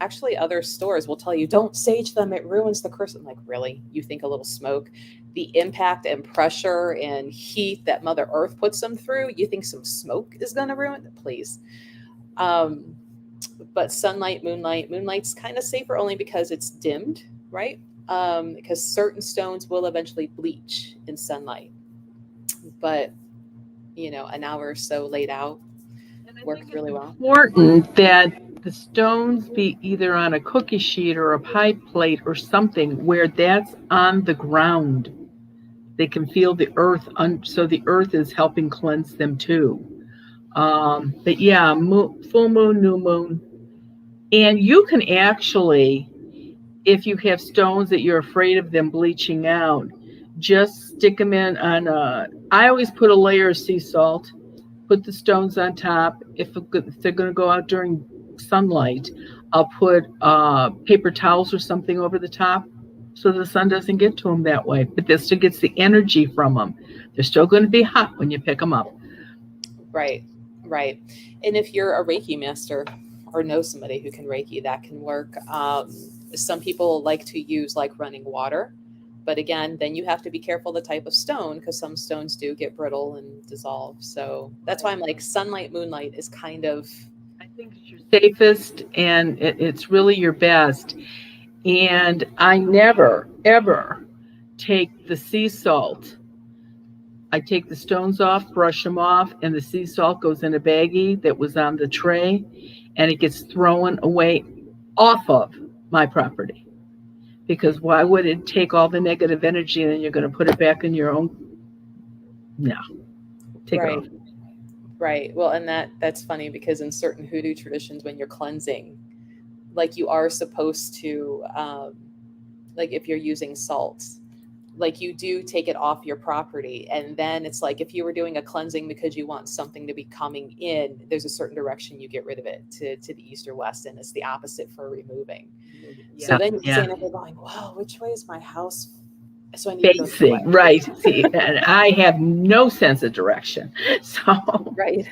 actually other stores will tell you, don't sage them, it ruins the crystal. I'm like, really? You think a little smoke, the impact and pressure and heat that Mother Earth puts them through, you think some smoke is going to ruin it? Please. Um, but sunlight, moonlight's kind of safer only because it's dimmed, right? Because certain stones will eventually bleach in sunlight. But, an hour or so laid out And I works think it's really well. important that the stones be either on a cookie sheet or a pie plate or something where that's on the ground. They can feel the earth, so the earth is helping cleanse them too. But yeah, full moon, new moon. And you can actually, if you have stones that you're afraid of them bleaching out, just stick them in on I always put a layer of sea salt, put the stones on top. If they're going to go out during sunlight, I'll put paper towels or something over the top so the sun doesn't get to them that way. But this still gets the energy from them. They're still going to be hot when you pick them up. Right, right. And if you're a Reiki master or know somebody who can Reiki, that can work. Some people like to use like running water, but again, then you have to be careful the type of stone because some stones do get brittle and dissolve. So that's why I'm like sunlight, moonlight is kind of. I think it's your safest and it's really your best. And I never, ever take the sea salt. I take the stones off, brush them off, and the sea salt goes in a baggie that was on the tray, and it gets thrown away off of my property. Because why would it take all the negative energy and then you're going to put it back in your own? No, take it off. Right, right. Well, and that's funny because in certain hoodoo traditions, when you're cleansing, like you are supposed to, like if you're using salt, like you do take it off your property. And then it's like if you were doing a cleansing because you want something to be coming in, there's a certain direction you get rid of it to the east or west, and it's the opposite for removing. Yeah, So then yeah. you're going, wow, which way is my house? So I need to go this way. Facing, right. See, and I have no sense of direction. So, Right.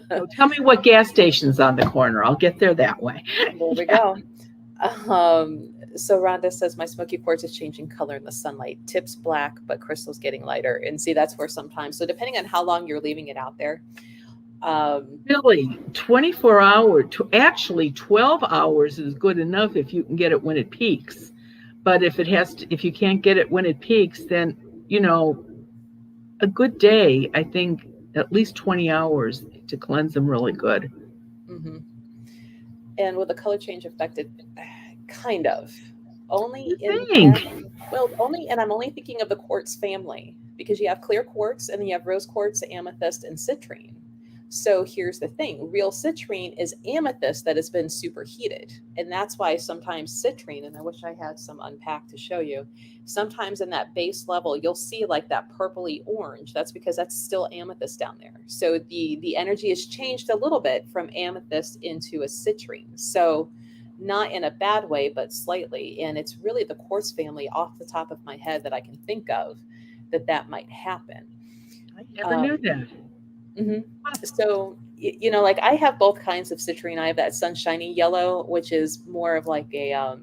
so tell me what gas station's on the corner. I'll get there that way. There we Yeah. go. So Rhonda says my smoky quartz is changing color in the sunlight. Tips black, but crystal's getting lighter. And see, that's where sometimes, so depending on how long you're leaving it out there. Really, 24 hours, actually 12 hours is good enough if you can get it when it peaks. But if you can't get it when it peaks, then, a good day, I think at least 20 hours to cleanse them really good. Mm-hmm. And will the color change affected? Kind of. Only in and I'm only thinking of the quartz family because you have clear quartz and then you have rose quartz, amethyst, and citrine. So here's the thing, real citrine is amethyst that has been superheated. And that's why sometimes citrine, and I wish I had some unpacked to show you, sometimes in that base level, you'll see like that purpley orange. That's because that's still amethyst down there. So the energy has changed a little bit from amethyst into a citrine. So not in a bad way, but slightly. And it's really the quartz family off the top of my head that I can think of that might happen. I never knew that. Mm-hmm. So, like I have both kinds of citrine. I have that sunshiny yellow, which is more of like a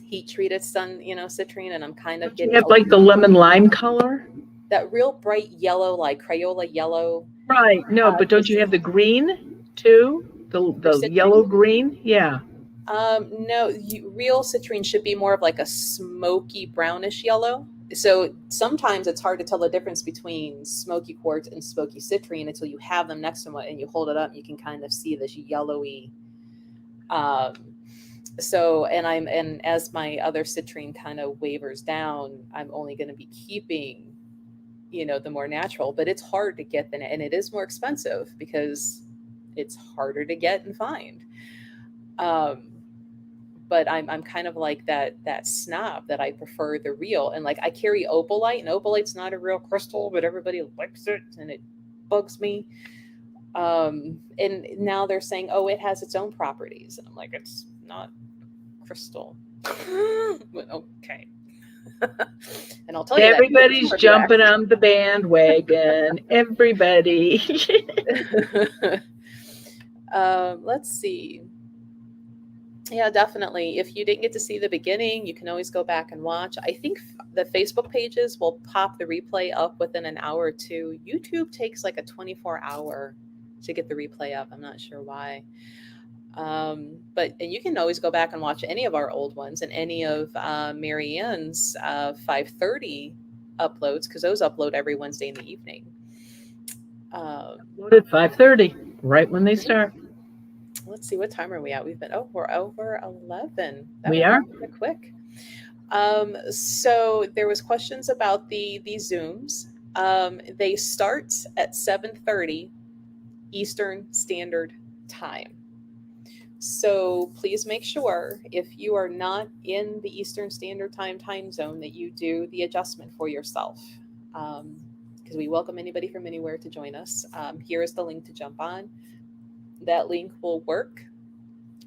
heat treated citrine. And I'm kind of getting you have like the lemon lime color? That real bright yellow, like Crayola yellow. Right. No, but don't you have the green too? The yellow green? Yeah. No, real citrine should be more of like a smoky brownish yellow. So sometimes it's hard to tell the difference between smoky quartz and smoky citrine until you have them next to it and you hold it up, you can kind of see this yellowy. And as my other citrine kind of wavers down, I'm only going to be keeping, the more natural, but it's hard to get and it is more expensive because it's harder to get and find. But I'm kind of like that snob that I prefer the real. And like I carry opalite, and opalite's not a real crystal, but everybody likes it and it bugs me. And now they're saying, oh, it has its own properties. And I'm like, it's not crystal. Okay. And I'll tell you everybody's jumping on the bandwagon. Everybody. Let's see. Yeah, definitely. If you didn't get to see the beginning, you can always go back and watch. I think the Facebook pages will pop the replay up within an hour or two. YouTube takes like a 24-hour to get the replay up. I'm not sure why. But and you can always go back and watch any of our old ones and any of Mary Ann's 5:30 uploads, because those upload every Wednesday in the evening. At 5:30, right when they start. Let's see, what time are we at? We're over 11. That We went are. by quick. So there was questions about the Zooms. They start at 7:30 Eastern Standard Time. So please make sure, if you are not in the Eastern Standard time zone, that you do the adjustment for yourself. Because we welcome anybody from anywhere to join us. Here is the link to jump on. That link will work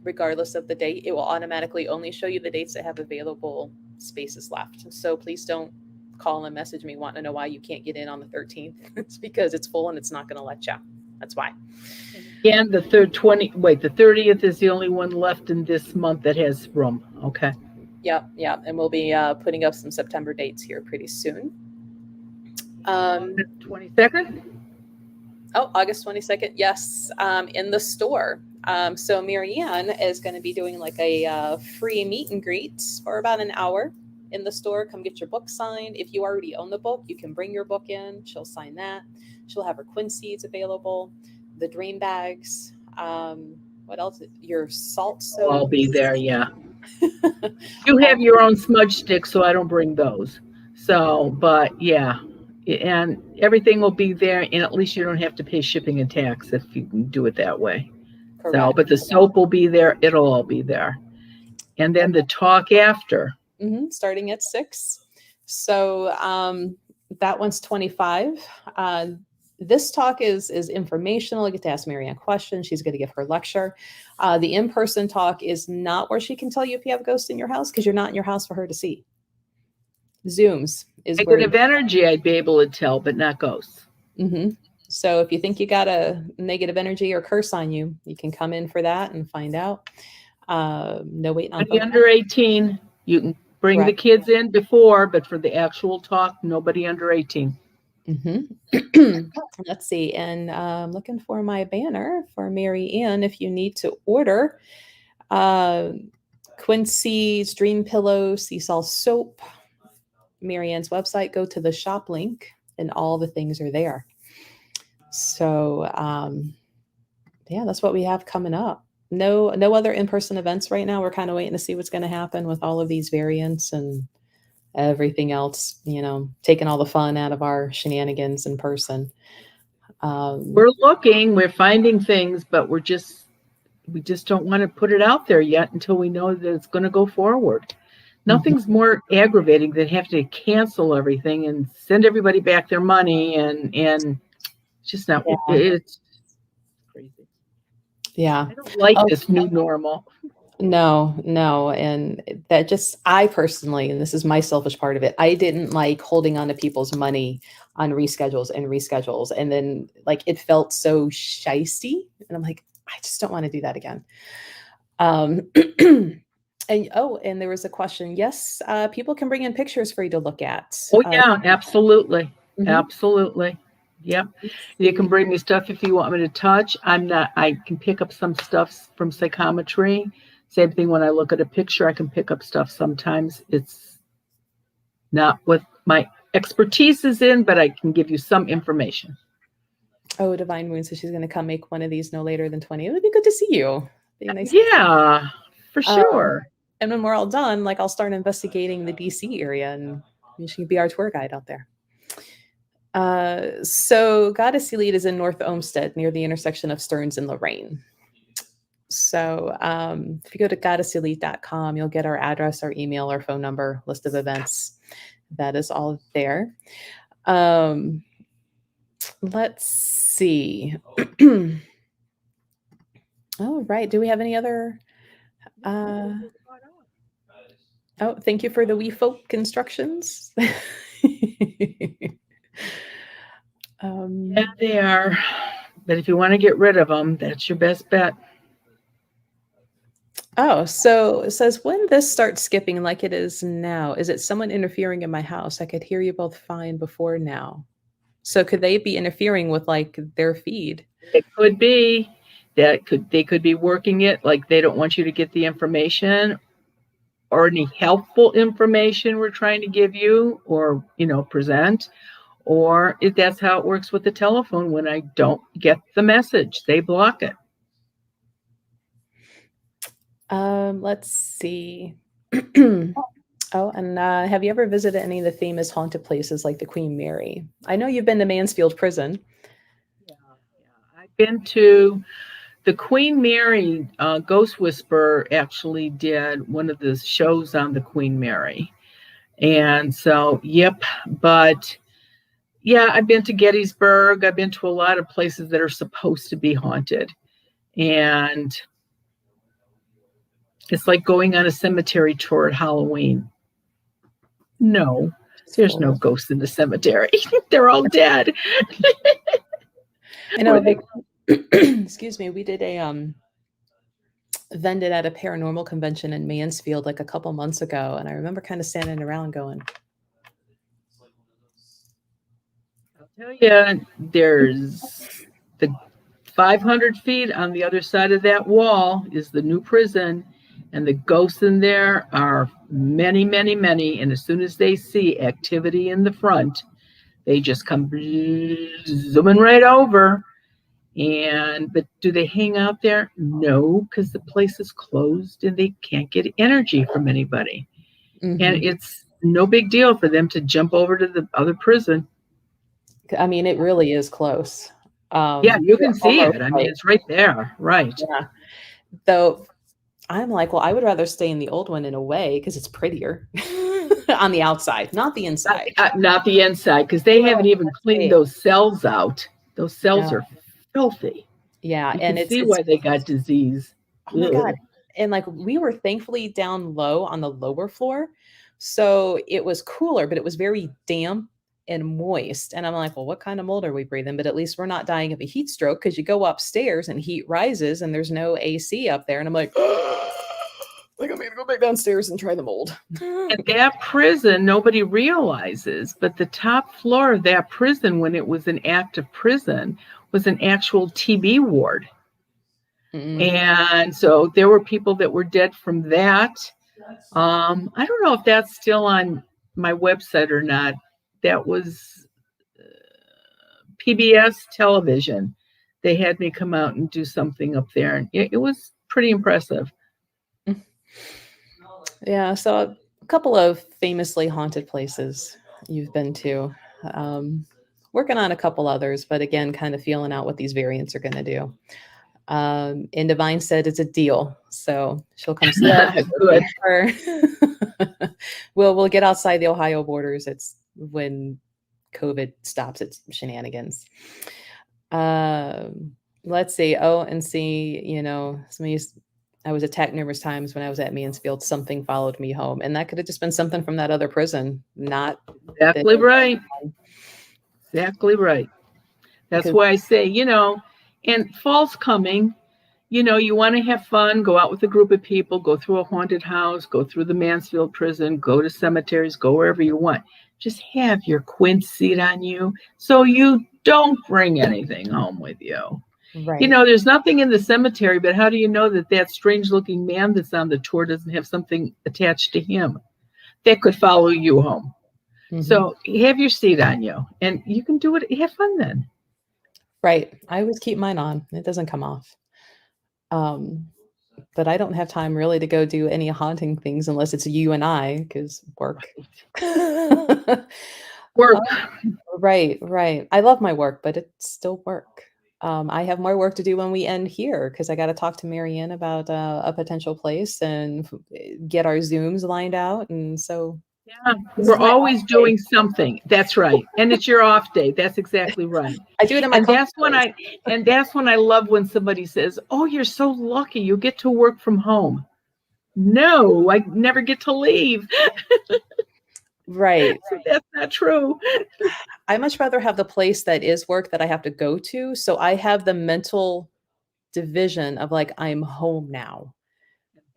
regardless of the date. It will automatically only show you the dates that have available spaces left. So please don't call and message me wanting to know why you can't get in on the 13th. It's because it's full and it's not going to let you. That's why. And the 30th is the only one left in this month that has room. Okay. Yeah. And we'll be putting up some September dates here pretty soon. 22nd? Oh, August 22nd. Yes. In the store. So Marianne is going to be doing like a free meet and greet for about an hour in the store. Come get your book signed. If you already own the book, you can bring your book in. She'll sign that. She'll have her quinceads available, the dream bags. What else? Your salt soap. I'll be there, yeah. You have your own smudge sticks, so I don't bring those. So, but yeah. And everything will be there, and at least you don't have to pay shipping and tax if you can do it that way. Correct. So, but the soap will be there. It'll all be there. And then the talk after. Starting at 6. So that one's 25. This talk is informational. You get to ask Marianne questions. She's going to give her lecture. The in-person talk is not where she can tell you if you have ghosts in your house, because you're not in your house for her to see. Zooms is negative energy I'd be able to tell, but not ghosts. So if you think you got a negative energy or curse on you, you can come in for that and find out. No waiting on phone. Under 18, you can bring the kids in before, but for the actual talk, nobody under 18. Let's see. And I'm looking for my banner for Mary Ann. If you need to order Quincy's Dream Pillow, Sea Salt Soap, Mary Ann's website, go to the shop link and all the things are there. So yeah, that's what we have coming up. No other in-person events right now. We're kind of waiting to see what's going to happen with all of these variants and everything else, taking all the fun out of our shenanigans in person. We're finding things, but we just don't want to put it out there yet until we know that it's going to go forward. Nothing's more aggravating than have to cancel everything and send everybody back their money, and it's just not. It's crazy. Yeah, I don't like this new normal. No, and that I personally, and this is my selfish part of it, I didn't like holding on to people's money on reschedules, and then like it felt so shysty, and I'm like, I just don't want to do that again. And there was a question. Yes, people can bring in pictures for you to look at. Oh yeah, absolutely. Absolutely. Yep. You can bring me stuff if you want me to touch. I can pick up some stuff from psychometry. Same thing when I look at a picture, I can pick up stuff sometimes. It's not what my expertise is in, but I can give you some information. Oh, Divine Moon says she's going to come make one of these no later than 20. It would be good to see you. Nice. Yeah, for sure. And when we're all done, like I'll start investigating the DC area, and she can be our tour guide out there. So Goddess Elite is in North Olmsted near the intersection of Stearns and Lorraine. So if you go to goddesselite.com, you'll get our address, our email, our phone number, list of events. That is all there. Let's see. All right. Do we have any other? Oh, thank you for the wee folk constructions. Yeah, they are. But if you want to get rid of them, that's your best bet. Oh, so it says, when this starts skipping like it is now, is it someone interfering in my house? I could hear you both fine before now. So could they be interfering with like their feed? It could be they could be working it like they don't want you to get the information or any helpful information we're trying to give you or present, or if that's how it works with the telephone. When I don't get the message, they block it. Let's see. Oh, and have you ever visited any of the famous haunted places like the Queen Mary? I know you've been to Mansfield Prison. Yeah, yeah. I've been to the Queen Mary. Ghost Whisperer actually did one of the shows on the Queen Mary, and so yep. But yeah, I've been to Gettysburg. I've been to a lot of places that are supposed to be haunted, and it's like going on a cemetery tour at Halloween. No, It's there's no full. ghosts in the cemetery. They're all dead. I know, like, excuse me, we did a vended at a paranormal convention in Mansfield like a couple months ago, and I remember kind of standing around going, I'll tell you, there's the 500 feet on the other side of that wall is the new prison, and the ghosts in there are many, many, many. And as soon as they see activity in the front, they just come zooming right over. But do they hang out there? No, because the place is closed and they can't get energy from anybody. And mm-hmm. it's no big deal for them to jump over to the other prison. I mean, it really is close. Yeah, you You're can see almost it. I mean, like, it's right there. Right. yeah. Though I'm like, well, I would rather stay in the old one in a way because it's prettier on the outside, not the inside. Not the inside, because they We're haven't like, even let's cleaned see. those cells out. Those cells Yeah, are filthy. yeah, You can and see it's why they got disease. oh my god, Ugh. and like we were thankfully down low on the lower floor, so it was cooler, but it was very damp and moist. And I'm like, well, what kind of mold are we breathing? But at least we're not dying of a heat stroke because you go upstairs and heat rises and there's no AC up there. And I'm like, like I'm gonna go back downstairs and try the mold. At that prison, nobody realizes, but the top floor of that prison, when it was an active prison, was an actual TB ward. Mm. And so there were people that were dead from that. I don't know if that's still on my website or not. That was PBS television. They had me come out and do something up there, and it was pretty impressive. Yeah, so a couple of famously haunted places you've been to. Um, Working on a couple others, but again, kind of feeling out what these variants are going to do. And Divine said it's a deal, so she'll come see us. Good. We'll get outside the Ohio borders. It's when COVID stops its shenanigans. Let's see. Oh, and see. Somebody. I was attacked numerous times when I was at Mansfield. Something followed me home, and that could have just been something from that other prison, not Exactly right. Exactly right. That's because why I say, and fall's coming. You want to have fun, go out with a group of people, go through a haunted house, go through the Mansfield prison, go to cemeteries, go wherever you want. Just have your quince seat on you so you don't bring anything home with you. right. There's nothing in the cemetery, but how do you know that strange looking man that's on the tour doesn't have something attached to him that could follow you home? Mm-hmm. So have your seat on you and you can do it. Have fun then. Right. I always keep mine on. It doesn't come off. But I don't have time really to go do any haunting things unless it's you and I, because work. Work. Right, right. I love my work, but it's still work. I have more work to do when we end here because I got to talk to Marianne about a potential place and get our Zooms lined out. And so, yeah, we're always doing something. That's right, and it's your off day. That's exactly right. I do it in my and that's when I love when somebody says, "Oh, you're so lucky. You get to work from home." No, I never get to leave. Right. So that's not true. I much rather have the place that is work that I have to go to. So I have the mental division of like, I'm home now.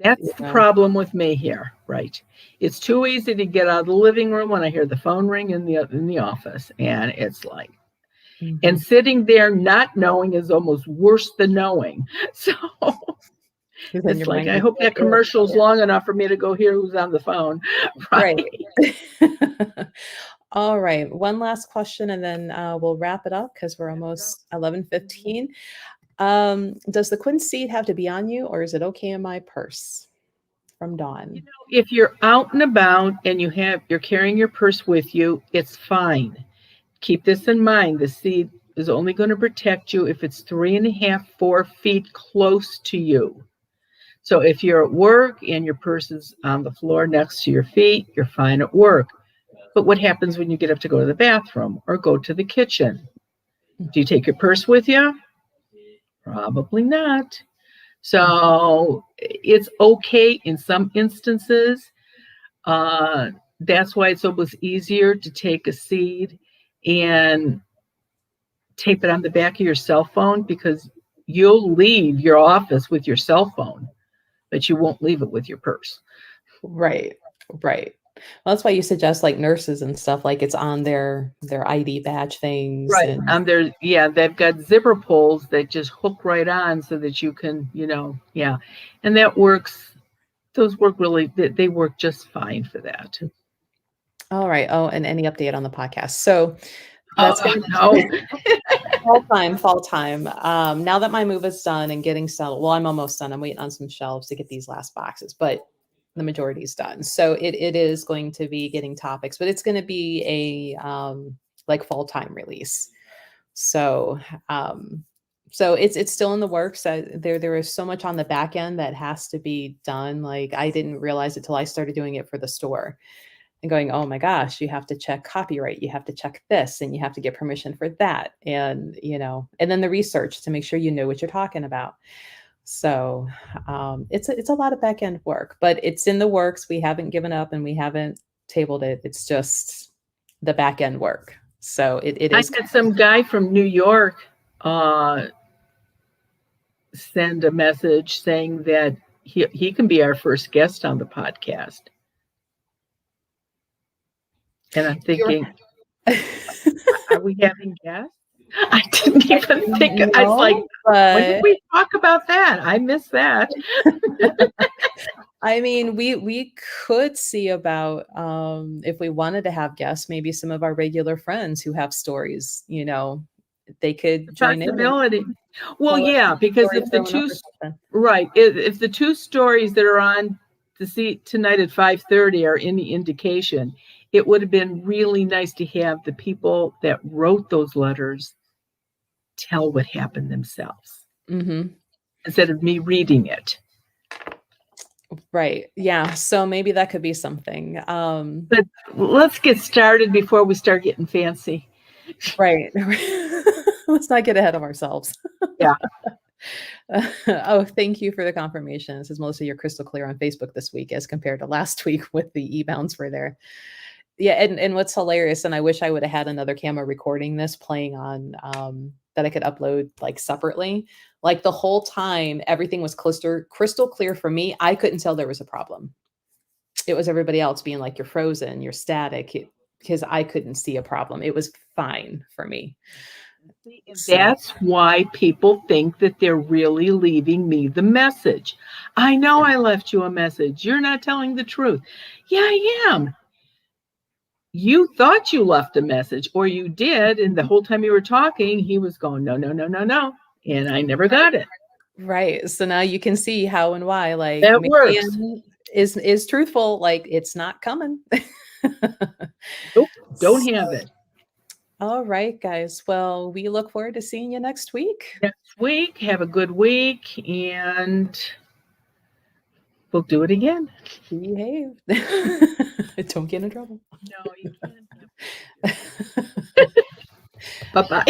That's the problem with me here, right? It's too easy to get out of the living room when I hear the phone ring in the office, and it's like, and sitting there not knowing is almost worse than knowing. So it's like, I hope that commercial's long enough for me to go hear who's on the phone. Right. All right. One last question, and then we'll wrap it up because we're almost 11:15. Does the quince seed have to be on you, or is it okay in my purse? From Dawn. If you're out and about and you're carrying your purse with you, it's fine. Keep this in mind. The seed is only going to protect you if it's 3.5, 4 feet close to you. So if you're at work and your purse is on the floor next to your feet, you're fine at work. But what happens when you get up to go to the bathroom or go to the kitchen? Do you take your purse with you? Probably not. So it's okay in some instances. That's why it's almost easier to take a seed and tape it on the back of your cell phone, because you'll leave your office with your cell phone, but you won't leave it with your purse. Right. Well, that's why you suggest like nurses and stuff, like it's on their ID badge things. Right. They've got zipper pulls that just hook right on so that you can, and that works. Those work they work just fine for that. All right. Oh, and any update on the podcast? So that's fall time. Now that my move is done and getting settled, well, I'm almost done. I'm waiting on some shelves to get these last boxes, but the majority is done. So it is going to be getting topics, but it's going to be a like fall time release. So it's still in the works. There is so much on the back end that has to be done. Like I didn't realize it till I started doing it for the store and going, oh my gosh, you have to check copyright, you have to check this, and you have to get permission for that. And, and then the research to make sure you know what you're talking about. So it's a lot of back end work, but it's in the works. We haven't given up and we haven't tabled it. It's just the back end work. So it is. I had some guy from New York send a message saying that he can be our first guest on the podcast. And I'm thinking, are we having guests? I didn't even think. I was like, when did we talk about that? I missed that. I mean, we could see about if we wanted to have guests, maybe some of our regular friends who have stories, they could join in. Well, yeah, because if the two stories that are on the seat tonight at 5:30 are any indication, it would have been really nice to have the people that wrote those letters tell what happened themselves instead of me reading it. Right. Yeah. So maybe that could be something. But let's get started before we start getting fancy. Right. Let's not get ahead of ourselves. Yeah. Oh, thank you for the confirmation. This is Melissa. You're crystal clear on Facebook this week as compared to last week with the e-bounds were there. Yeah. And what's hilarious, and I wish I would have had another camera recording this playing on that I could upload like separately. Like the whole time, everything was crystal clear for me. I couldn't tell there was a problem. It was everybody else being like, you're frozen, you're static, because I couldn't see a problem. It was fine for me. That's why people think that they're really leaving me the message. I know I left you a message. You're not telling the truth. Yeah, I am. You thought you left a message, or you did, and the whole time you were talking, he was going, no, and I never got it. Right. So now you can see how and why, like, that works. Is truthful, like it's not coming. Nope, don't have it. All right, guys. Well, we look forward to seeing you next week. Have a good week, and we'll do it again. Behave. Don't get in trouble. No, you can't. Bye-bye.